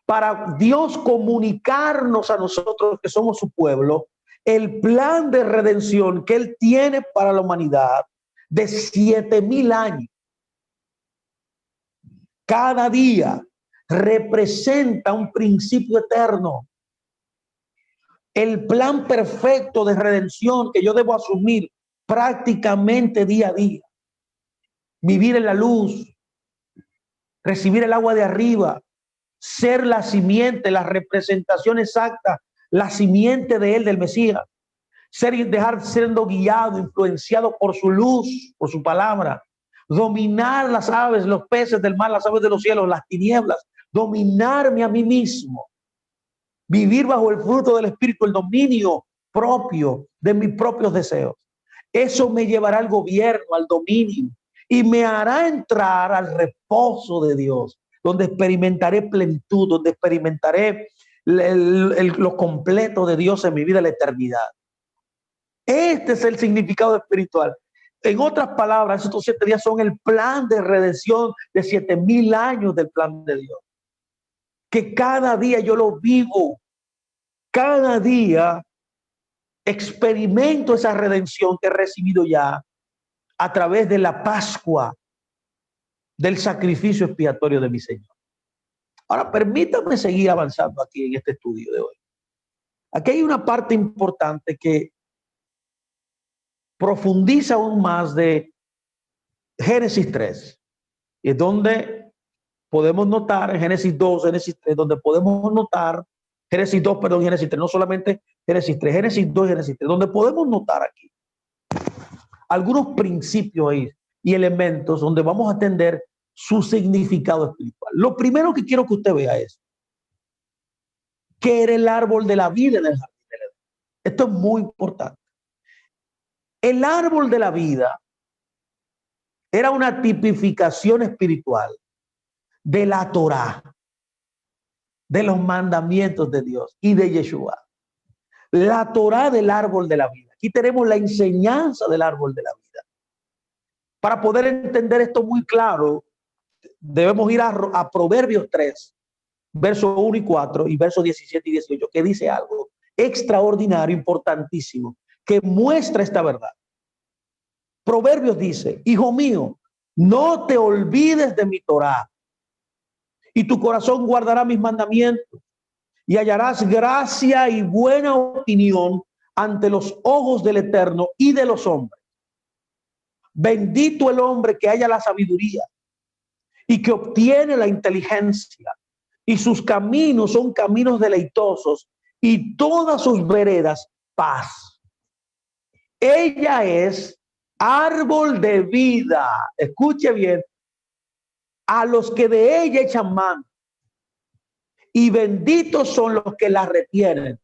[SPEAKER 1] para Dios comunicarnos a nosotros que somos su pueblo el plan de redención que Él tiene para la humanidad de 7,000 años. Cada día representa un principio eterno. El plan perfecto de redención que yo debo asumir prácticamente día a día. Vivir en la luz, recibir el agua de arriba, ser la simiente, la representación exacta, la simiente de Él, del Mesías. Dejar siendo guiado, influenciado por su luz, por su palabra. Dominar las aves, los peces del mar, las aves de los cielos, las tinieblas. Dominarme a mí mismo. Vivir bajo el fruto del Espíritu, el dominio propio de mis propios deseos. Eso me llevará al gobierno, al dominio, y me hará entrar al reposo de Dios, donde experimentaré plenitud, donde experimentaré lo completo de Dios en mi vida, la eternidad. Este es el significado espiritual. En otras palabras, estos 7 días son el plan de redención de 7,000 años del plan de Dios. Que cada día yo lo vivo. Cada día experimento esa redención que he recibido ya a través de la Pascua, del sacrificio expiatorio de mi Señor. Ahora, permítame seguir avanzando aquí en este estudio de hoy. Aquí hay una parte importante que profundiza aún más de Génesis 3, es donde podemos notar en Génesis 2, Génesis 3, donde podemos notar Génesis 2, perdón, Génesis 3, no solamente Génesis 3, Génesis 2 y Génesis 3, donde podemos notar aquí algunos principios ahí y elementos donde vamos a entender su significado espiritual. Lo primero que quiero que usted vea es que era el árbol de la vida en el jardín del Edén. Esto es muy importante. El árbol de la vida era una tipificación espiritual de la Torá, de los mandamientos de Dios y de Yeshua. La Torá del árbol de la vida. Aquí tenemos la enseñanza del árbol de la vida. Para poder entender esto muy claro, debemos ir a Proverbios 3, versos 1 y 4 y versos 17 y 18, que dice algo extraordinario, importantísimo, que muestra esta verdad. Proverbios dice: hijo mío, no te olvides de mi Torá, y tu corazón guardará mis mandamientos, y hallarás gracia y buena opinión ante los ojos del Eterno y de los hombres. Bendito el hombre que haya la sabiduría y que obtiene la inteligencia, y sus caminos son caminos deleitosos, y todas sus veredas paz. Ella es árbol de vida. Escuche bien, a los que de ella echan mano, y benditos son los que la retienen.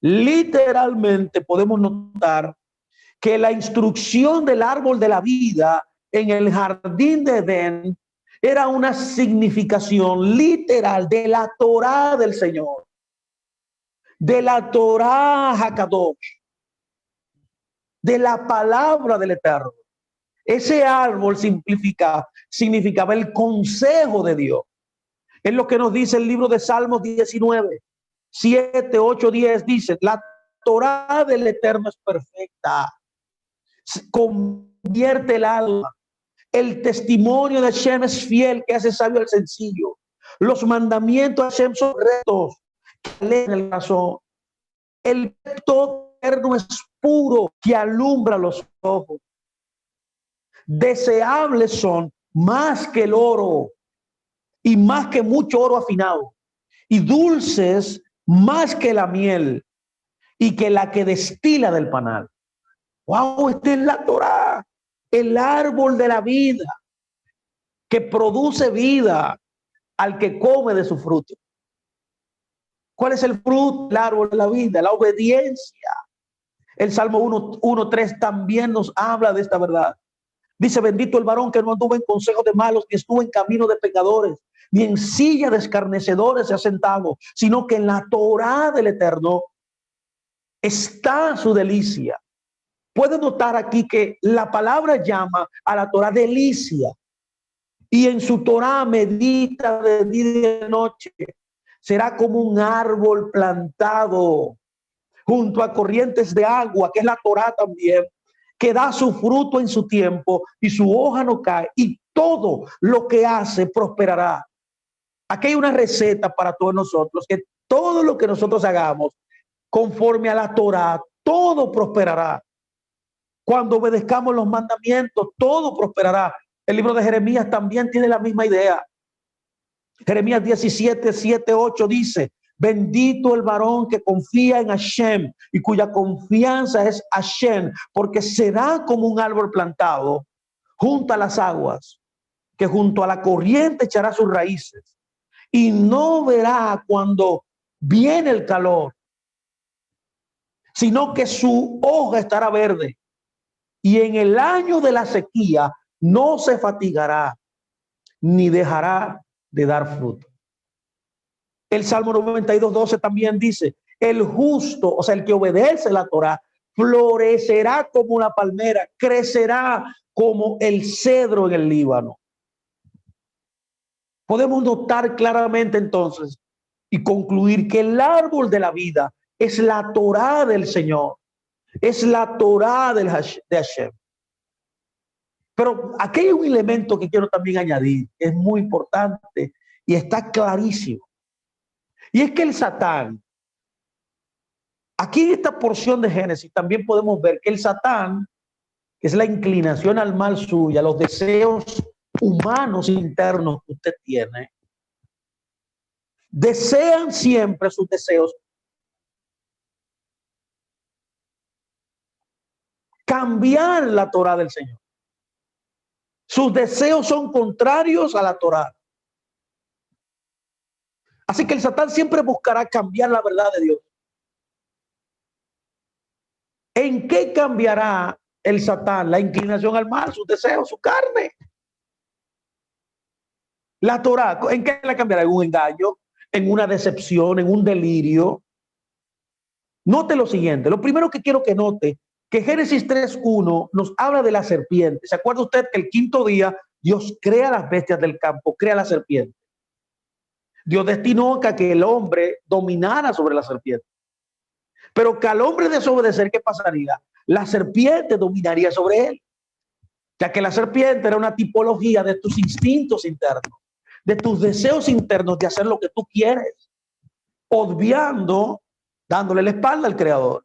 [SPEAKER 1] Literalmente podemos notar que la instrucción del árbol de la vida en el jardín de Edén era una significación literal de la Torá del Señor, de la Torá Hakadosh, de la palabra del Eterno. Ese árbol significaba el consejo de Dios. Es lo que nos dice el libro de Salmos 19, 7, 8, 10. Dice: la Torá del Eterno es perfecta, convierte el alma. El testimonio de Hashem es fiel, que hace sabio al sencillo. Los mandamientos de Hashem son rectos, que alegran el corazón. El pacto eterno es puro, que alumbra los ojos. Deseables son más que el oro, y más que mucho oro afinado, y dulces más que la miel, y que la que destila del panal. Wow, esta es la Torá, el árbol de la vida, que produce vida al que come de su fruto. ¿Cuál es el fruto del árbol de la vida? La obediencia. El Salmo 1:3 también nos habla de esta verdad. Dice: bendito el varón que no anduvo en consejo de malos, ni estuvo en camino de pecadores, ni en silla de escarnecedores se ha sentado, sino que en la Torá del Eterno está su delicia. Puede notar aquí que la palabra llama a la Torá delicia, y en su Torá medita de día y de noche. Será como un árbol plantado junto a corrientes de agua, que es la Torá también, que da su fruto en su tiempo y su hoja no cae, y todo lo que hace prosperará. Aquí hay una receta para todos nosotros, que todo lo que nosotros hagamos conforme a la Torá, todo prosperará. Cuando obedezcamos los mandamientos, todo prosperará. El libro de Jeremías también tiene la misma idea. Jeremías 17, 7, 8 dice: bendito el varón que confía en Hashem y cuya confianza es Hashem, porque será como un árbol plantado junto a las aguas, que junto a la corriente echará sus raíces, y no verá cuando viene el calor, sino que su hoja estará verde, y en el año de la sequía no se fatigará, ni dejará de dar fruto. El Salmo 92:12 también dice: el justo, o sea, el que obedece la Torá, florecerá como una palmera, crecerá como el cedro en el Líbano. Podemos notar claramente entonces y concluir que el árbol de la vida es la Torá del Señor, es la Torá de Hashem. Pero aquí hay un elemento que quiero también añadir, que es muy importante y está clarísimo. Y es que el Satán, aquí en esta porción de Génesis también podemos ver que el Satán, que es la inclinación al mal suya, los deseos humanos internos que usted tiene, desean siempre sus deseos cambiar la Torá del Señor. Sus deseos son contrarios a la Torá. Así que el Satán siempre buscará cambiar la verdad de Dios. ¿En qué cambiará el Satán? La inclinación al mal, sus deseos, su carne. La Torá, ¿en qué la cambiará? En un engaño, en una decepción, en un delirio. Note lo siguiente, lo primero que quiero que note, que Génesis 3:1 nos habla de la serpiente. ¿Se acuerda usted que el quinto día Dios crea las bestias del campo, crea la serpiente? Dios destinó que el hombre dominara sobre la serpiente. Pero que al hombre desobedecer, ¿qué pasaría? La serpiente dominaría sobre él, ya que la serpiente era una tipología de tus instintos internos, de tus deseos internos de hacer lo que tú quieres, obviando, dándole la espalda al Creador.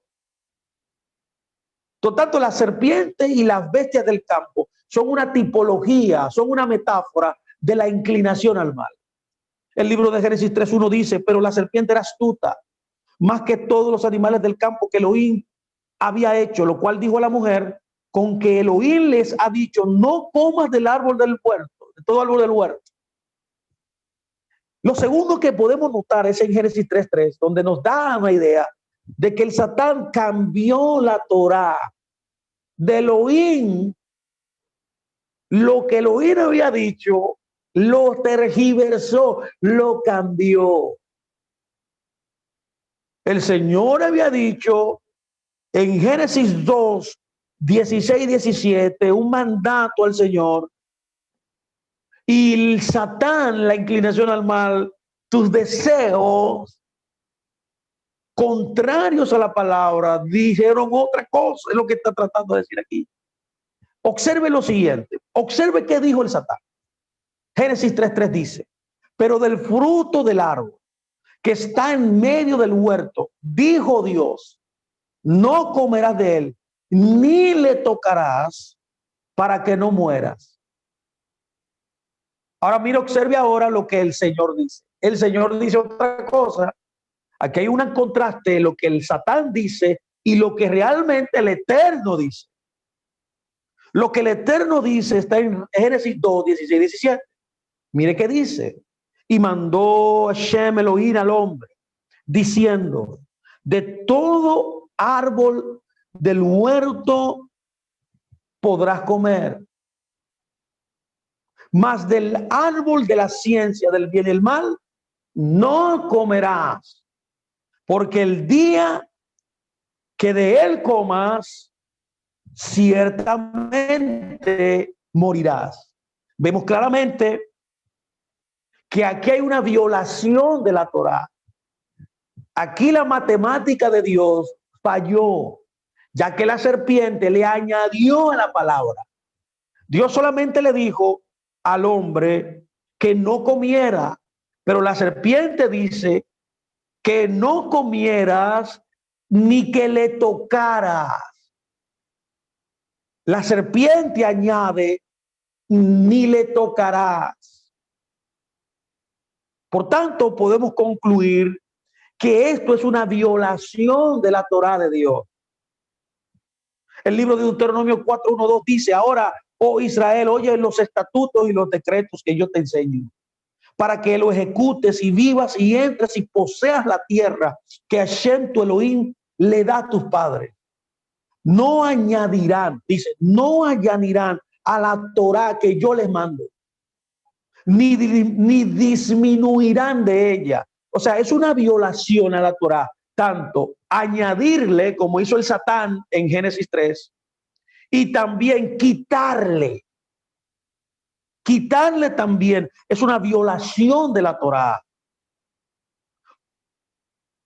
[SPEAKER 1] Por tanto, la serpiente y las bestias del campo son una tipología, son una metáfora de la inclinación al mal. El libro de Génesis 3:1 dice, pero la serpiente era astuta, más que todos los animales del campo que Elohim había hecho, lo cual dijo a la mujer, con que Elohim les ha dicho, no comas del árbol del huerto, de todo árbol del huerto. Lo segundo que podemos notar es en Génesis 3:3, donde nos da una idea de que el Satán cambió la Torá de Elohim. Lo que Elohim había dicho, lo tergiversó, lo cambió. El Señor había dicho en Génesis 2:16-17, un mandato al Señor, y el Satán, la inclinación al mal, tus deseos contrarios a la palabra, dijeron otra cosa, es lo que está tratando de decir aquí. Observe lo siguiente, observe qué dijo el Satán. Génesis 3:3 dice, pero del fruto del árbol que está en medio del huerto, dijo Dios, no comerás de él, ni le tocarás para que no mueras. Ahora mira, observe ahora lo que el Señor dice. El Señor dice otra cosa. Aquí hay un contraste de lo que el Satán dice y lo que realmente el Eterno dice. Lo que el Eterno dice está en Génesis 2:16-17. Mire qué dice. Y mandó Hashem Elohim al hombre, diciendo, de todo árbol del huerto podrás comer, mas del árbol de la ciencia del bien y el mal no comerás, porque el día que de él comas, ciertamente morirás. Vemos claramente que aquí hay una violación de la Torá. Aquí la matemática de Dios falló, ya que la serpiente le añadió a la palabra. Dios solamente le dijo al hombre que no comiera, pero la serpiente dice que no comieras ni que le tocaras. La serpiente añade, ni le tocarás. Por tanto, podemos concluir que esto es una violación de la Torá de Dios. El libro de Deuteronomio 4:1-2 dice, ahora, oh Israel, oye los estatutos y los decretos que yo te enseño, para que lo ejecutes y vivas y entres y poseas la tierra que Hashem tu Elohim le da a tus padres. No añadirán, dice, no añadirán a la Torá que yo les mando, ni disminuirán de ella. O sea, es una violación a la Torá, tanto añadirle, como hizo el Satán en Génesis 3, y también quitarle. Quitarle también es una violación de la Torá.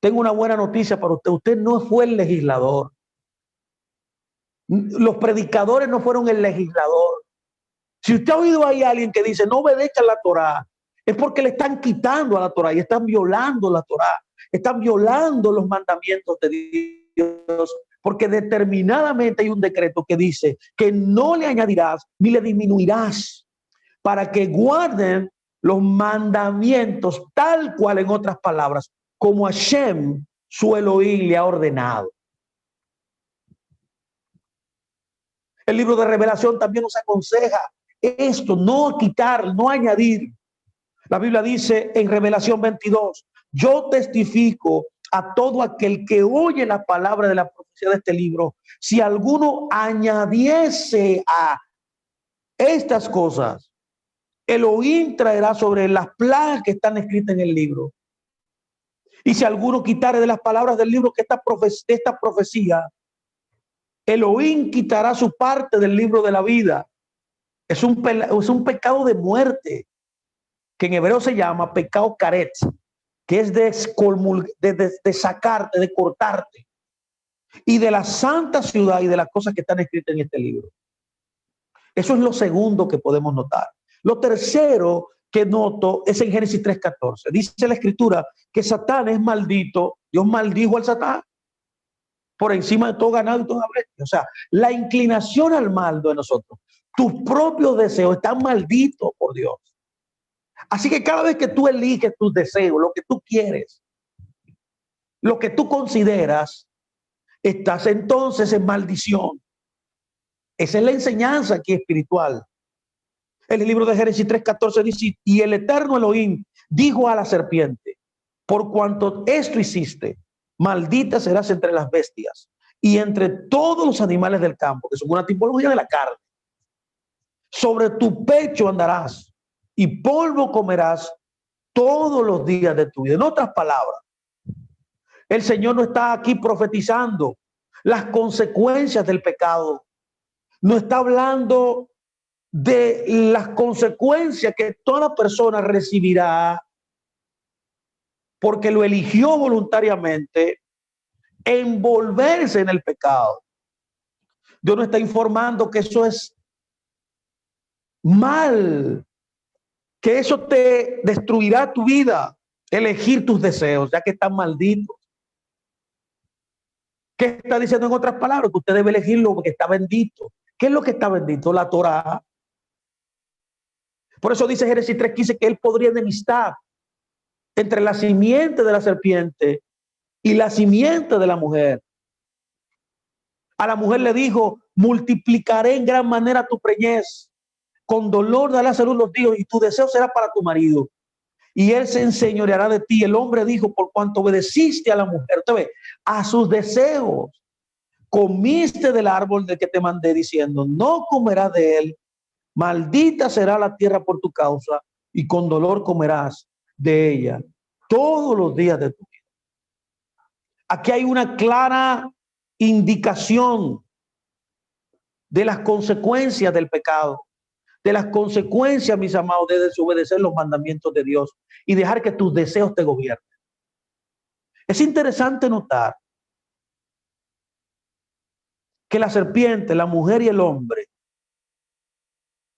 [SPEAKER 1] Tengo una buena noticia para usted. Usted no fue el legislador. Los predicadores no fueron el legislador. Si usted ha oído ahí a alguien que dice no obedezca la Torá, es porque le están quitando a la Torá y están violando la Torá. Están violando los mandamientos de Dios, porque determinadamente hay un decreto que dice que no le añadirás ni le disminuirás, para que guarden los mandamientos tal cual, en otras palabras, como Hashem, su Elohim, le ha ordenado. El libro de Revelación también nos aconseja esto, no quitar, no añadir. La Biblia dice en Revelación 22, yo testifico a todo aquel que oye la palabra de la profecía de este libro, si alguno añadiese a estas cosas, Elohim traerá sobre las plagas que están escritas en el libro. Y si alguno quitare de las palabras del libro que esta profecía, Elohim quitará su parte del libro de la vida. Es un pecado de muerte, que en hebreo se llama pecado caret, que es de sacarte, de cortarte, y de la santa ciudad y de las cosas que están escritas en este libro. Eso es lo segundo que podemos notar. Lo tercero que noto es en Génesis 3:14. Dice la escritura que Satán es maldito. Dios maldijo al Satán por encima de todo ganado y toda bestia. O sea, la inclinación al mal de nosotros, tus propios deseos están malditos por Dios. Así que cada vez que tú eliges tus deseos, lo que tú quieres, lo que tú consideras, estás entonces en maldición. Esa es la enseñanza aquí espiritual. En el libro de Génesis 3:14 dice, y el eterno Elohim dijo a la serpiente, por cuanto esto hiciste, maldita serás entre las bestias y entre todos los animales del campo, que son una tipología de la carne. Sobre tu pecho andarás y polvo comerás todos los días de tu vida. En otras palabras, el Señor no está aquí profetizando las consecuencias del pecado. No está hablando de las consecuencias que toda persona recibirá porque lo eligió voluntariamente envolverse en el pecado. Dios no está informando que eso es mal, que eso te destruirá tu vida, elegir tus deseos, ya que están malditos. ¿Qué está diciendo en otras palabras? Que usted debe elegir lo que está bendito. ¿Qué es lo que está bendito? La Torá. Por eso dice Génesis 3:15 que él podría enemistad entre la simiente de la serpiente y la simiente de la mujer. A la mujer le dijo, multiplicaré en gran manera tu preñez, con dolor dará salud los días y tu deseo será para tu marido. Y él se enseñoreará de ti. El hombre dijo, por cuanto obedeciste a la mujer, usted ve, a sus deseos, comiste del árbol del que te mandé diciendo, no comerás de él, maldita será la tierra por tu causa y con dolor comerás de ella todos los días de tu vida. Aquí hay una clara indicación de las consecuencias del pecado, de las consecuencias, mis amados, de desobedecer los mandamientos de Dios y dejar que tus deseos te gobiernen. Es interesante notar que la serpiente, la mujer y el hombre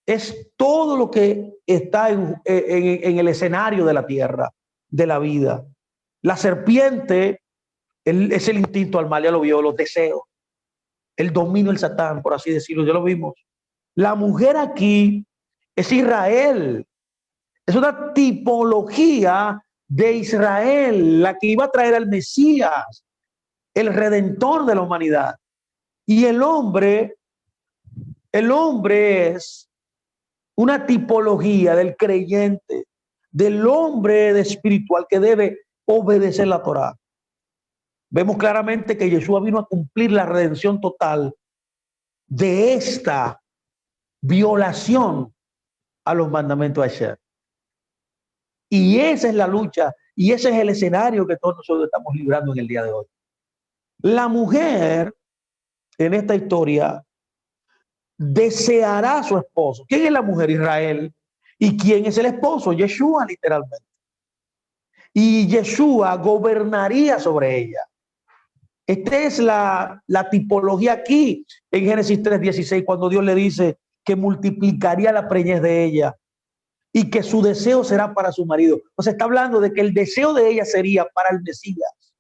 [SPEAKER 1] es todo lo que está en el escenario de la tierra, de la vida. La serpiente es el instinto al mal, ya lo vio, los deseos, el dominio del Satán, por así decirlo, ya lo vimos. La mujer aquí es Israel, es una tipología de Israel, la que iba a traer al Mesías, el redentor de la humanidad. Y el hombre es una tipología del creyente, del hombre espiritual que debe obedecer la Torá. Vemos claramente que Yeshua vino a cumplir la redención total de esta violación a los mandamientos de Hashem. Y esa es la lucha y ese es el escenario que todos nosotros estamos librando en el día de hoy. La mujer en esta historia deseará a su esposo. ¿Quién es la mujer? Israel. ¿Y quién es el esposo? Yeshua, literalmente. Y Yeshua gobernaría sobre ella. Esta es la tipología aquí en Génesis 3:16, cuando Dios le dice que multiplicaría la preñez de ella y que su deseo será para su marido. O sea, está hablando de que el deseo de ella sería para el Mesías.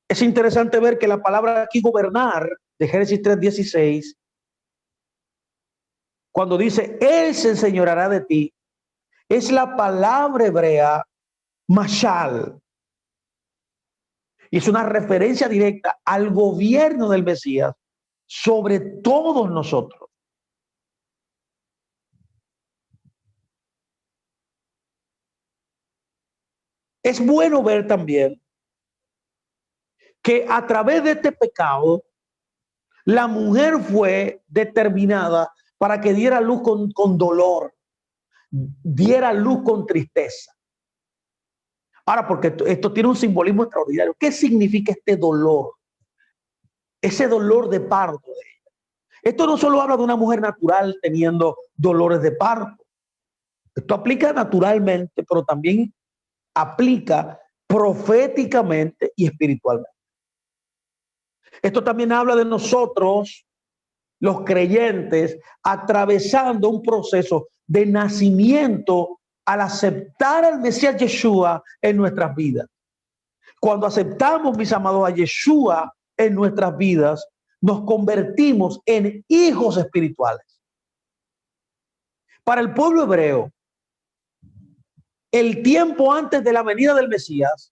[SPEAKER 1] Es interesante ver que la palabra aquí gobernar de Génesis 3:16, cuando dice él se enseñoreará de ti, es la palabra hebrea mashal. Y es una referencia directa al gobierno del Mesías sobre todos nosotros. Es bueno ver también que a través de este pecado, la mujer fue determinada para que diera luz con dolor, diera luz con tristeza. Ahora, porque esto tiene un simbolismo extraordinario. ¿Qué significa este dolor? Ese dolor de parto de ella. Esto no solo habla de una mujer natural teniendo dolores de parto. Esto aplica naturalmente, pero también aplica proféticamente y espiritualmente. Esto también habla de nosotros, los creyentes, atravesando un proceso de nacimiento al aceptar al Mesías Yeshua en nuestras vidas. Cuando aceptamos, mis amados, a Yeshua en nuestras vidas, nos convertimos en hijos espirituales. Para el pueblo hebreo, el tiempo antes de la venida del Mesías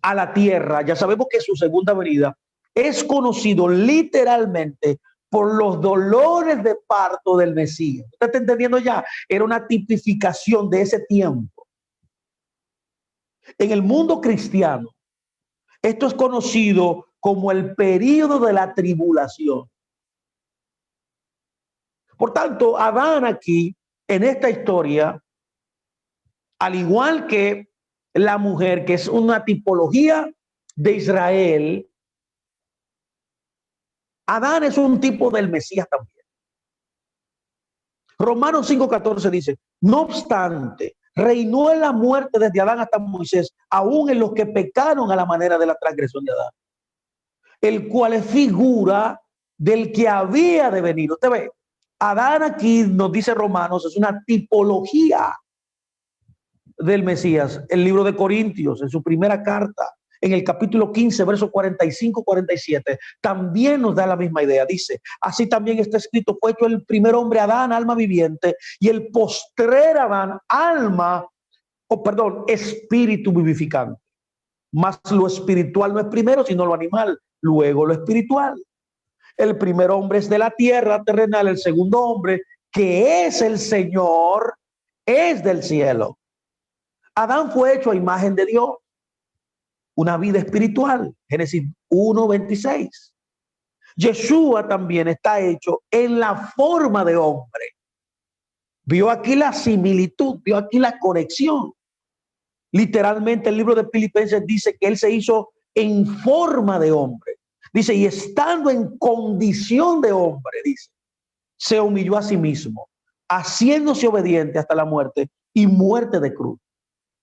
[SPEAKER 1] a la tierra, ya sabemos que su segunda venida es conocido literalmente por los dolores de parto del Mesías. ¿Usted está entendiendo ya? Era una tipificación de ese tiempo. En el mundo cristiano, esto es conocido como el período de la tribulación. Por tanto, Adán aquí, en esta historia, al igual que la mujer, que es una tipología de Israel, Adán es un tipo del Mesías también. Romanos 5:14 dice, no obstante, reinó en la muerte desde Adán hasta Moisés, aún en los que pecaron a la manera de la transgresión de Adán, el cual es figura del que había de venir. Usted ve, Adán aquí nos dice Romanos, es una tipología del Mesías. El libro de Corintios, en su primera carta, en el capítulo 15, versos 45-47, también nos da la misma idea. Dice, así también está escrito, fue hecho el primer hombre Adán, alma viviente, y el postrer Adán, espíritu vivificante. Mas lo espiritual no es primero, sino lo animal, luego lo espiritual. El primer hombre es de la tierra terrenal, el segundo hombre, que es el Señor, es del cielo. Adán fue hecho a imagen de Dios, una vida espiritual, Génesis 1:26. Yeshua también está hecho en la forma de hombre. Vio aquí la similitud, vio aquí la conexión. Literalmente el libro de Filipenses dice que él se hizo en forma de hombre. Dice, y estando en condición de hombre, dice, se humilló a sí mismo, haciéndose obediente hasta la muerte y muerte de cruz.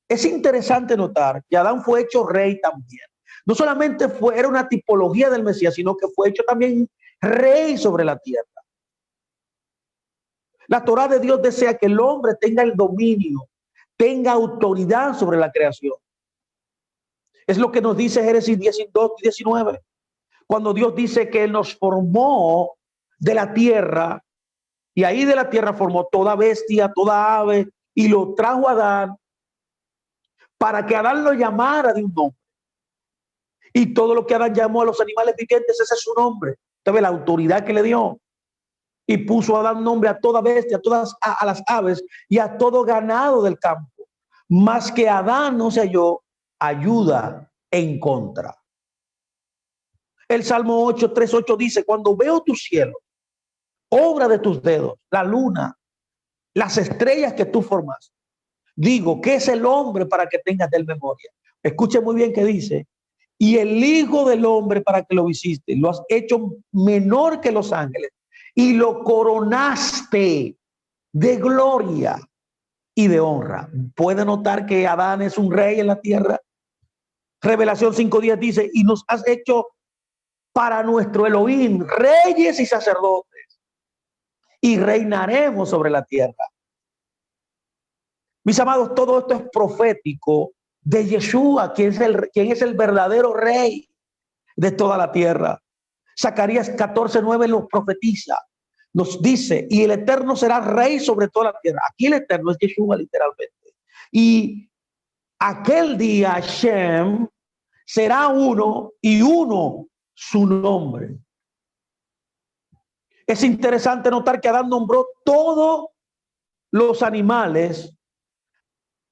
[SPEAKER 1] Es interesante notar que Adán fue hecho rey también. No solamente era una tipología del Mesías, sino que fue hecho también rey sobre la tierra. La Torá de Dios desea que el hombre tenga el dominio, tenga autoridad sobre la creación. Es lo que nos dice Génesis 12:19. Cuando Dios dice que Él nos formó de la tierra, y ahí de la tierra formó toda bestia, toda ave, y lo trajo a Adán, para que Adán lo llamara de un nombre. Y todo lo que Adán llamó a los animales vivientes, ese es su nombre. Usted ve la autoridad que le dio. Y puso a Adán nombre a toda bestia, a las aves y a todo ganado del campo. Más que Adán no se halló ayuda en contra. El Salmo 8:3-8 dice, cuando veo tu cielo, obra de tus dedos, la luna, las estrellas que tú formas, digo, ¿qué es el hombre para que tengas de él memoria? Escuche muy bien que dice, y el Hijo del Hombre para que lo visite, lo has hecho menor que los ángeles y lo coronaste de gloria y de honra. ¿Puede notar que Adán es un rey en la tierra? Revelación 5:10 dice, y nos has hecho para nuestro Elohim reyes y sacerdotes y reinaremos sobre la tierra. Mis amados, todo esto es profético de Yeshua, quien es el verdadero rey de toda la tierra. Zacarías 14:9 nos profetiza, nos dice, y el Eterno será rey sobre toda la tierra. Aquí el Eterno es Yeshua literalmente. Y aquel día Hashem será uno y uno su nombre. Es interesante notar que Adán nombró todos los animales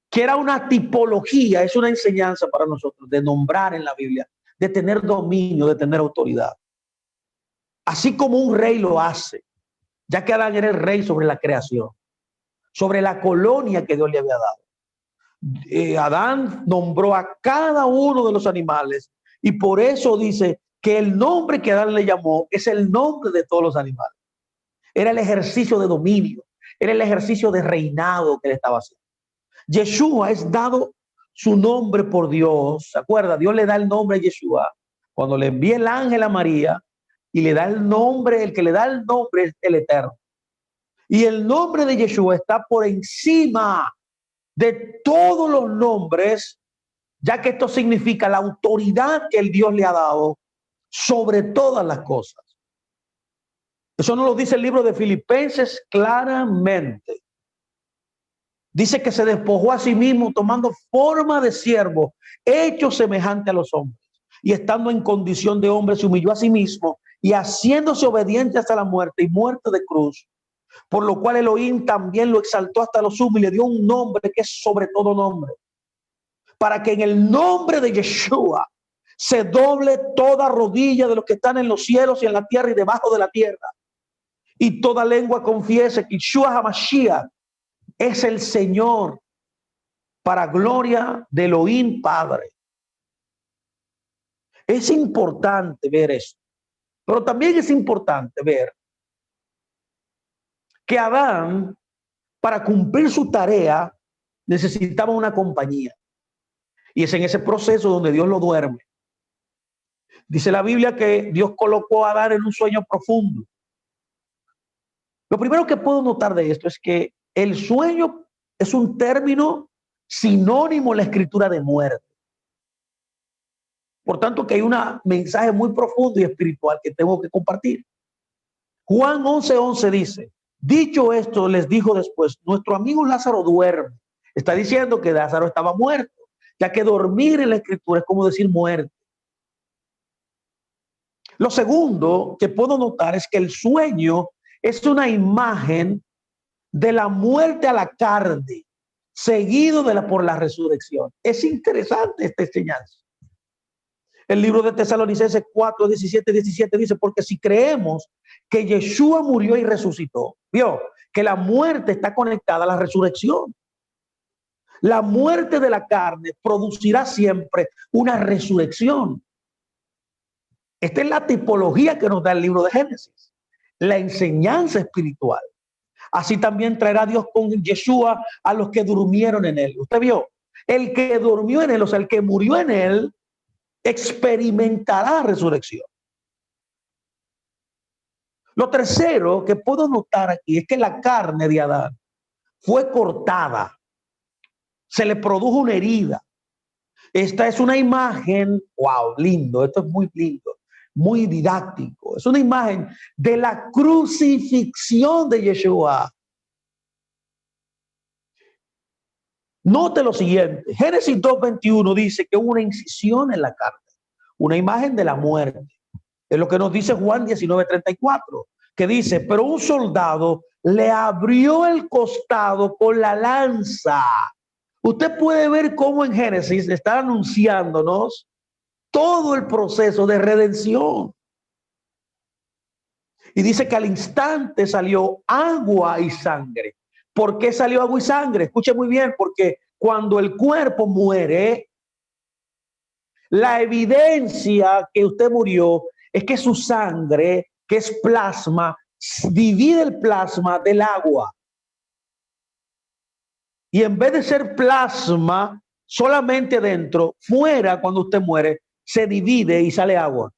[SPEAKER 1] que era una tipología, es una enseñanza para nosotros de nombrar en la Biblia, de tener dominio, de tener autoridad. Así como un rey lo hace, ya que Adán era el rey sobre la creación, sobre la colonia que Dios le había dado. Adán nombró a cada uno de los animales y por eso dice que el nombre que Adán le llamó es el nombre de todos los animales. Era el ejercicio de dominio, era el ejercicio de reinado que él estaba haciendo. Yeshua es dado su nombre por Dios. ¿Se acuerda? Dios le da el nombre a Yeshua cuando le envía el ángel a María y le da el nombre, el que le da el nombre es el Eterno. Y el nombre de Yeshua está por encima de todos los nombres, ya que esto significa la autoridad que el Dios le ha dado sobre todas las cosas. Eso nos lo dice el libro de Filipenses claramente. Dice que se despojó a sí mismo tomando forma de siervo, hecho semejante a los hombres. Y estando en condición de hombre, se humilló a sí mismo y haciéndose obediente hasta la muerte y muerte de cruz. Por lo cual Elohim también lo exaltó hasta lo sumo y le dio un nombre que es sobre todo nombre. Para que en el nombre de Yeshua se doble toda rodilla de los que están en los cielos y en la tierra y debajo de la tierra. Y toda lengua confiese que Yeshua HaMashiach es el Señor, para gloria de Elohim Padre. Es importante ver eso. Pero también es importante ver que Adán, para cumplir su tarea, necesitaba una compañía. Y es en ese proceso donde Dios lo duerme. Dice la Biblia que Dios colocó a Adán en un sueño profundo. Lo primero que puedo notar de esto es que el sueño es un término sinónimo en la escritura de muerte. Por tanto, que hay un mensaje muy profundo y espiritual que tengo que compartir. Juan 11:11 dice, dicho esto, les dijo después, nuestro amigo Lázaro duerme. Está diciendo que Lázaro estaba muerto, ya que dormir en la escritura es como decir muerte. Lo segundo que puedo notar es que el sueño es una imagen de la muerte a la carne, seguido por la resurrección. Es interesante esta enseñanza. El libro de Tesalonicenses 4:17 dice, porque si creemos que Yeshua murió y resucitó, vio que la muerte está conectada a la resurrección. La muerte de la carne producirá siempre una resurrección. Esta es la tipología que nos da el libro de Génesis, la enseñanza espiritual. Así también traerá Dios con Yeshua a los que durmieron en él. Usted vio, el que durmió en él, o sea, el que murió en él, experimentará resurrección. Lo tercero que puedo notar aquí es que la carne de Adán fue cortada, se le produjo una herida. Esta es una imagen, wow, lindo, esto es muy lindo, muy didáctico. Es una imagen de la crucifixión de Yeshua. Note lo siguiente, Génesis 2:21 dice que hubo una incisión en la carne, una imagen de la muerte. Es lo que nos dice Juan 19:34, que dice, pero un soldado le abrió el costado con la lanza. Usted puede ver cómo en Génesis está anunciándonos todo el proceso de redención. Y dice que al instante salió agua y sangre. ¿Por qué salió agua y sangre? Escuche muy bien, porque cuando el cuerpo muere, la evidencia que usted murió es que su sangre, que es plasma, divide el plasma del agua. Y en vez de ser plasma solamente dentro, fuera, cuando usted muere, se divide y sale agua.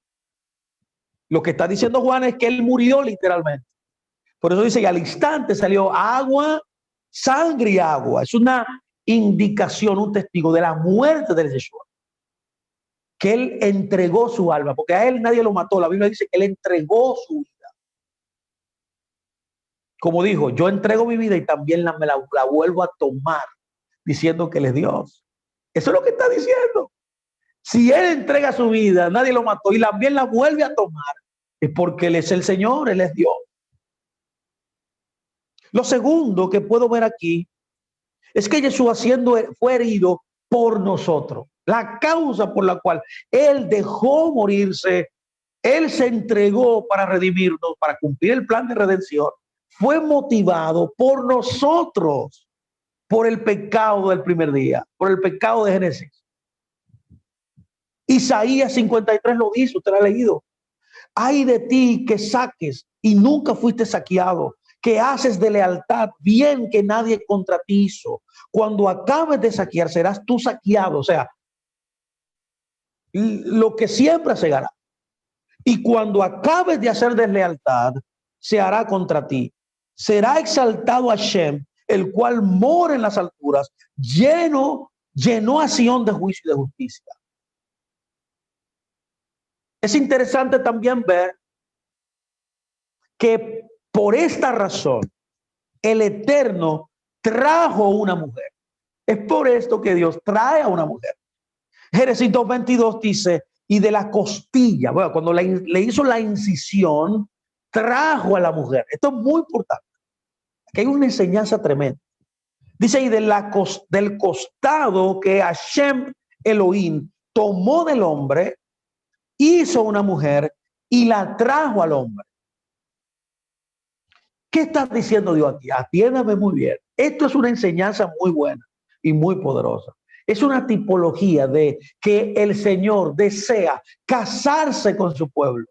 [SPEAKER 1] Lo que está diciendo Juan es que él murió literalmente. Por eso dice que al instante salió agua, sangre y agua. Es una indicación, un testigo de la muerte de Yeshua. Que él entregó su alma, porque a él nadie lo mató. La Biblia dice que él entregó su vida. Como dijo, yo entrego mi vida y también la vuelvo a tomar, diciendo que él es Dios. Eso es lo que está diciendo. Si él entrega su vida, nadie lo mató y también la vuelve a tomar, es porque él es el Señor, él es Dios. Lo segundo que puedo ver aquí Es que Jesús fue herido por nosotros. La causa por la cual Él dejó morirse, Él se entregó para redimirnos, para cumplir el plan de redención, fue motivado por nosotros, por el pecado del primer día, por el pecado de Génesis. Isaías 53 lo dice, usted lo ha leído. Ay de ti que saques y nunca fuiste saqueado, que haces de lealtad bien que nadie contra ti hizo. Cuando acabes de saquear, serás tú saqueado. O sea, lo que siempre se hará. Y cuando acabes de hacer deslealtad, se hará contra ti. Será exaltado Hashem, el cual mora en las alturas, llenó a Sión de juicio y de justicia. Es interesante también ver que por esta razón el Eterno trajo una mujer. Es por esto que Dios trae a una mujer. Génesis 2:22 dice, y de la costilla, bueno, cuando le hizo la incisión, trajo a la mujer. Esto es muy importante. Aquí hay una enseñanza tremenda. Dice, y del costado que Hashem Elohim tomó del hombre, hizo una mujer y la trajo al hombre. ¿Qué está diciendo Dios aquí? Atiéndame muy bien. Esto es una enseñanza muy buena y muy poderosa. Es una tipología de que el Señor desea casarse con su pueblo.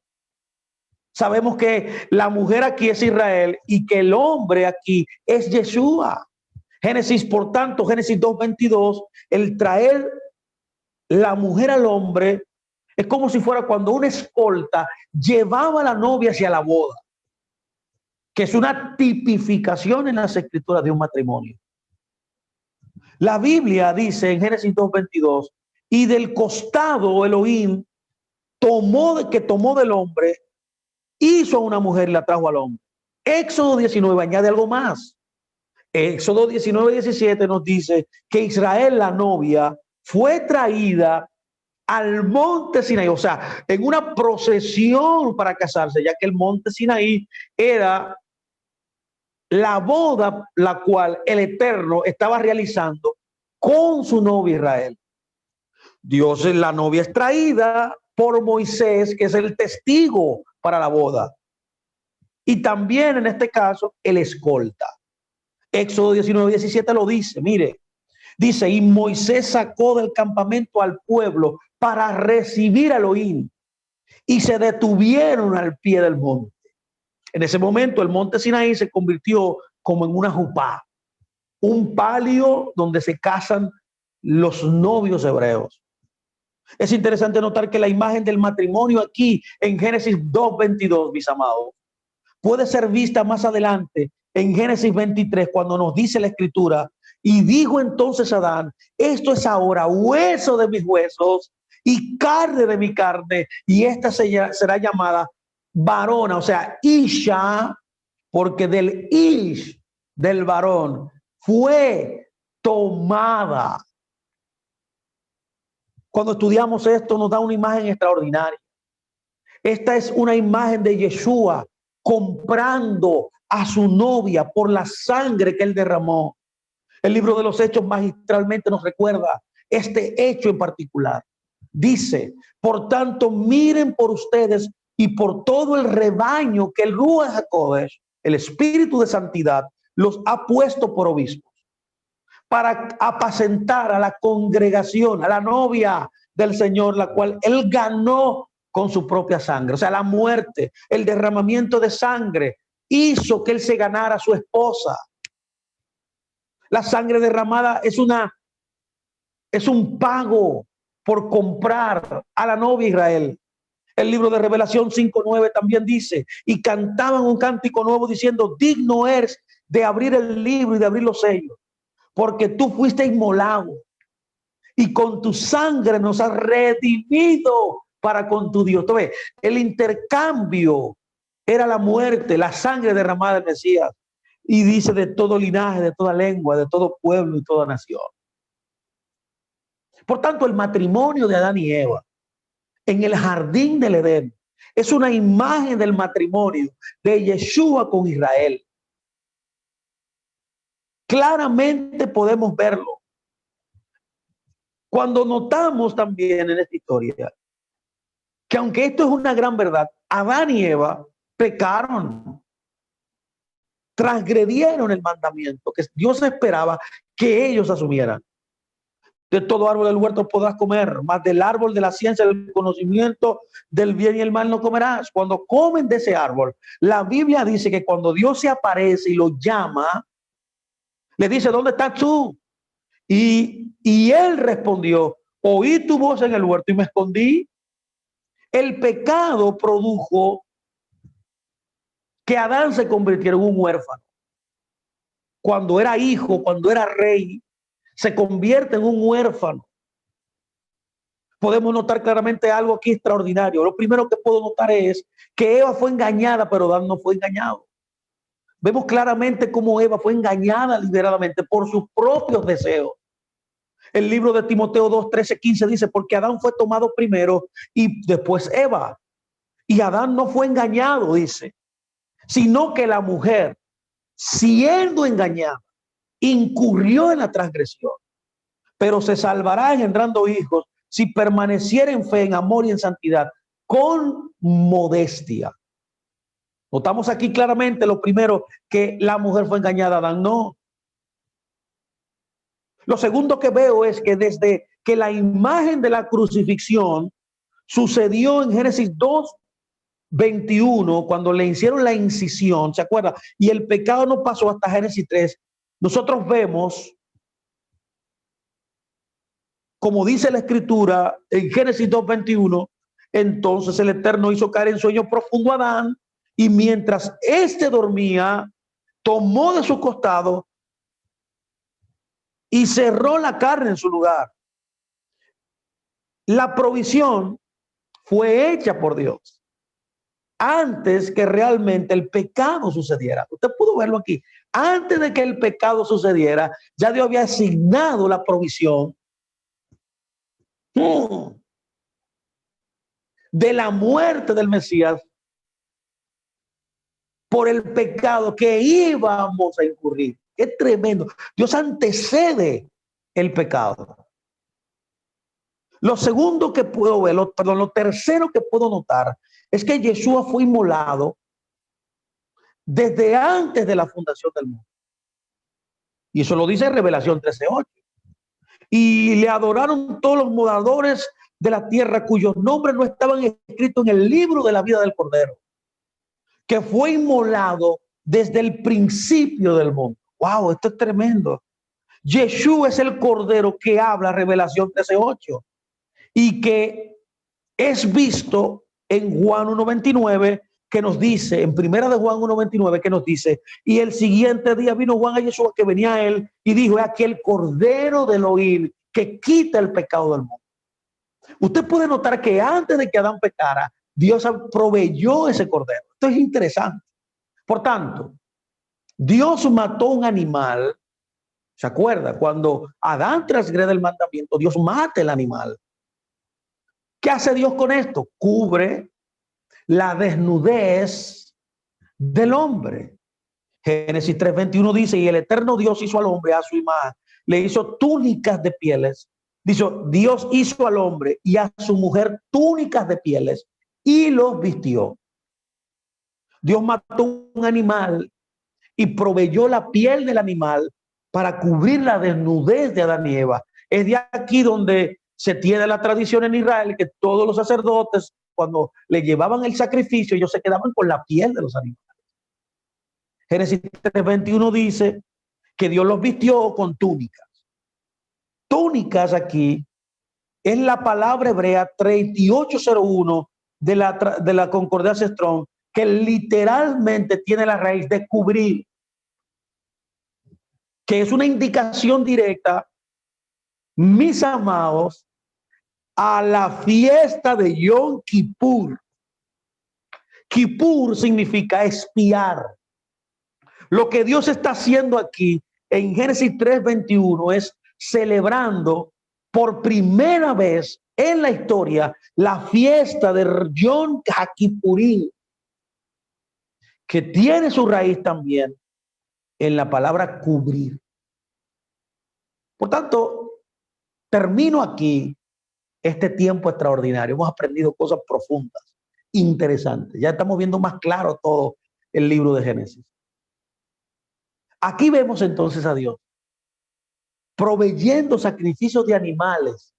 [SPEAKER 1] Sabemos que la mujer aquí es Israel y que el hombre aquí es Yeshua. Génesis, por tanto, Génesis 2:22, el traer la mujer al hombre es como si fuera cuando una escolta llevaba a la novia hacia la boda, que es una tipificación en las escrituras de un matrimonio. La Biblia dice en Génesis 2:22, y del costado Elohim tomó del hombre, hizo a una mujer y la trajo al hombre. Éxodo 19 añade algo más. Éxodo 19:17 nos dice que Israel, la novia, fue traída al monte Sinaí, o sea, en una procesión para casarse, ya que el monte Sinaí era la boda la cual el Eterno estaba realizando con su novia Israel. Dios, la novia es traída por Moisés, que es el testigo para la boda. Y también en este caso, el escolta. Éxodo 19:17 lo dice, mire, dice, y Moisés sacó del campamento al pueblo para recibir a Elohim y se detuvieron al pie del monte. En ese momento el monte Sinaí se convirtió como en una jupá, un palio donde se casan los novios hebreos. Es interesante notar que la imagen del matrimonio aquí en Génesis 2:22, mis amados, puede ser vista más adelante en Génesis 23, cuando nos dice la escritura, y dijo entonces Adán, esto es ahora hueso de mis huesos y carne de mi carne, y esta será llamada varona, o sea, Isha, porque del Ish, del varón, fue tomada. Cuando estudiamos esto nos da una imagen extraordinaria. Esta es una imagen de Yeshua comprando a su novia por la sangre que él derramó. El libro de los Hechos magistralmente nos recuerda este hecho en particular. Dice, por tanto, miren por ustedes y por todo el rebaño que el Ruach HaKodesh, el Espíritu de Santidad, los ha puesto por obispos, para apacentar a la congregación, a la novia del Señor, la cual él ganó con su propia sangre. O sea, la muerte, el derramamiento de sangre hizo que él se ganara a su esposa. La sangre derramada es un pago por comprar a la novia Israel. El libro de Revelación 5:9 también dice, y cantaban un cántico nuevo diciendo, digno eres de abrir el libro y de abrir los sellos, porque tú fuiste inmolado y con tu sangre nos has redimido para con tu Dios. Entonces, el intercambio era la muerte, la sangre derramada del Mesías. Y dice de todo linaje, de toda lengua, de todo pueblo y toda nación. Por tanto, el matrimonio de Adán y Eva en el jardín del Edén es una imagen del matrimonio de Yeshua con Israel. Claramente podemos verlo. Cuando notamos también en esta historia que aunque esto es una gran verdad, Adán y Eva pecaron, transgredieron el mandamiento que Dios esperaba que ellos asumieran. De todo árbol del huerto podrás comer, mas del árbol de la ciencia del conocimiento del bien y el mal no comerás. Cuando comen de ese árbol, la Biblia dice que cuando Dios se aparece y lo llama, le dice, ¿dónde estás tú? Y él respondió, oí tu voz en el huerto y me escondí. El pecado produjo que Adán se convirtiera en un huérfano. Cuando era hijo, cuando era rey, se convierte en un huérfano. Podemos notar claramente algo aquí extraordinario. Lo primero que puedo notar es que Eva fue engañada, pero Adán no fue engañado. Vemos claramente cómo Eva fue engañada deliberadamente por sus propios deseos. El libro de Timoteo 2, 13, 15 dice, porque Adán fue tomado primero y después Eva. Y Adán no fue engañado, dice, sino que la mujer, siendo engañada, incurrió en la transgresión, pero se salvará engendrando hijos si permaneciera en fe, en amor y en santidad, con modestia. Notamos aquí claramente lo primero, que la mujer fue engañada, Adán no. Lo segundo que veo es que desde que la imagen de la crucifixión sucedió en Génesis 2, 21, cuando le hicieron la incisión, ¿se acuerda? Y el pecado no pasó hasta Génesis 3. Nosotros vemos, como dice la escritura en Génesis 2, 21, entonces el Eterno hizo caer en sueño profundo a Adán, y mientras éste dormía, tomó de su costado y cerró la carne en su lugar. La provisión fue hecha por Dios antes que realmente el pecado sucediera. Usted pudo verlo aquí. Antes de que el pecado sucediera, ya Dios había asignado la provisión de la muerte del Mesías por el pecado que íbamos a incurrir. Es tremendo. Dios antecede el pecado. Lo segundo que puedo ver, lo tercero que puedo notar es que Yeshua fue inmolado desde antes de la fundación del mundo. Y eso lo dice en Revelación 13:8. Y le adoraron todos los moradores de la tierra cuyos nombres no estaban escritos en el libro de la vida del Cordero, que fue inmolado desde el principio del mundo. Wow, esto es tremendo. Yeshua es el Cordero que habla Revelación 13:8 y que es visto en Juan 1:29, que nos dice, en primera de Juan 1:29, que nos dice, y el siguiente día vino Juan a Yeshua, que venía a él, y dijo, es aquel Cordero del Elohim que quita el pecado del mundo. Usted puede notar que antes de que Adán pecara, Dios proveyó ese Cordero. Esto es interesante. Por tanto, Dios mató un animal. ¿Se acuerda? Cuando Adán transgrede el mandamiento, Dios mata el animal. ¿Qué hace Dios con esto? Cubre la desnudez del hombre. Génesis 3:21 dice, y el eterno Dios hizo al hombre a su imagen, le hizo túnicas de pieles. Dice, Dios hizo al hombre y a su mujer túnicas de pieles y los vistió. Dios mató un animal y proveyó la piel del animal para cubrir la desnudez de Adán y Eva. Es de aquí donde se tiene la tradición en Israel que todos los sacerdotes, cuando le llevaban el sacrificio, ellos se quedaban con la piel de los animales. Génesis 3:21 dice que Dios los vistió con túnicas. Túnicas aquí es la palabra hebrea 3801 de la Concordancia Strong, que literalmente tiene la raíz de cubrir, que es una indicación directa, mis amados, a la fiesta de Yom Kippur. Kippur significa expiar. Lo que Dios está haciendo aquí en Génesis 3:21 es celebrando por primera vez en la historia la fiesta de Yom Kippurín, que tiene su raíz también en la palabra cubrir. Por tanto, termino aquí este tiempo extraordinario. Hemos aprendido cosas profundas, interesantes. Ya estamos viendo más claro todo el libro de Génesis. Aquí vemos entonces a Dios proveyendo sacrificios de animales,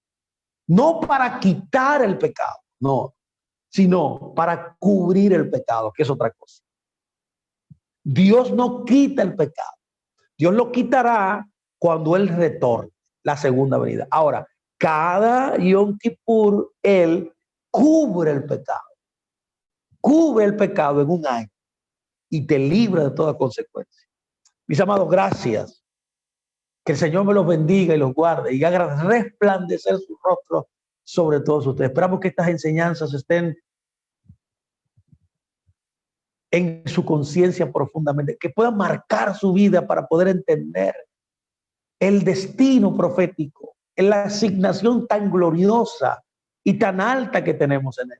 [SPEAKER 1] no para quitar el pecado, no, sino para cubrir el pecado, que es otra cosa. Dios no quita el pecado. Dios lo quitará cuando Él retorne, la segunda venida. Ahora, cada Yom Kippur, Él cubre el pecado en un año y te libra de toda consecuencia. Mis amados, gracias. Que el Señor me los bendiga y los guarde y haga resplandecer su rostro sobre todos ustedes. Esperamos que estas enseñanzas estén en su conciencia profundamente, que puedan marcar su vida para poder entender el destino profético, en la asignación tan gloriosa y tan alta que tenemos en él.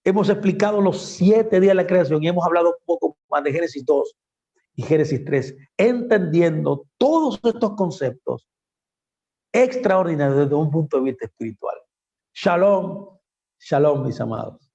[SPEAKER 1] Hemos explicado los 7 días de la creación y hemos hablado un poco más de Génesis 2 y Génesis 3, entendiendo todos estos conceptos extraordinarios desde un punto de vista espiritual. Shalom, shalom, mis amados.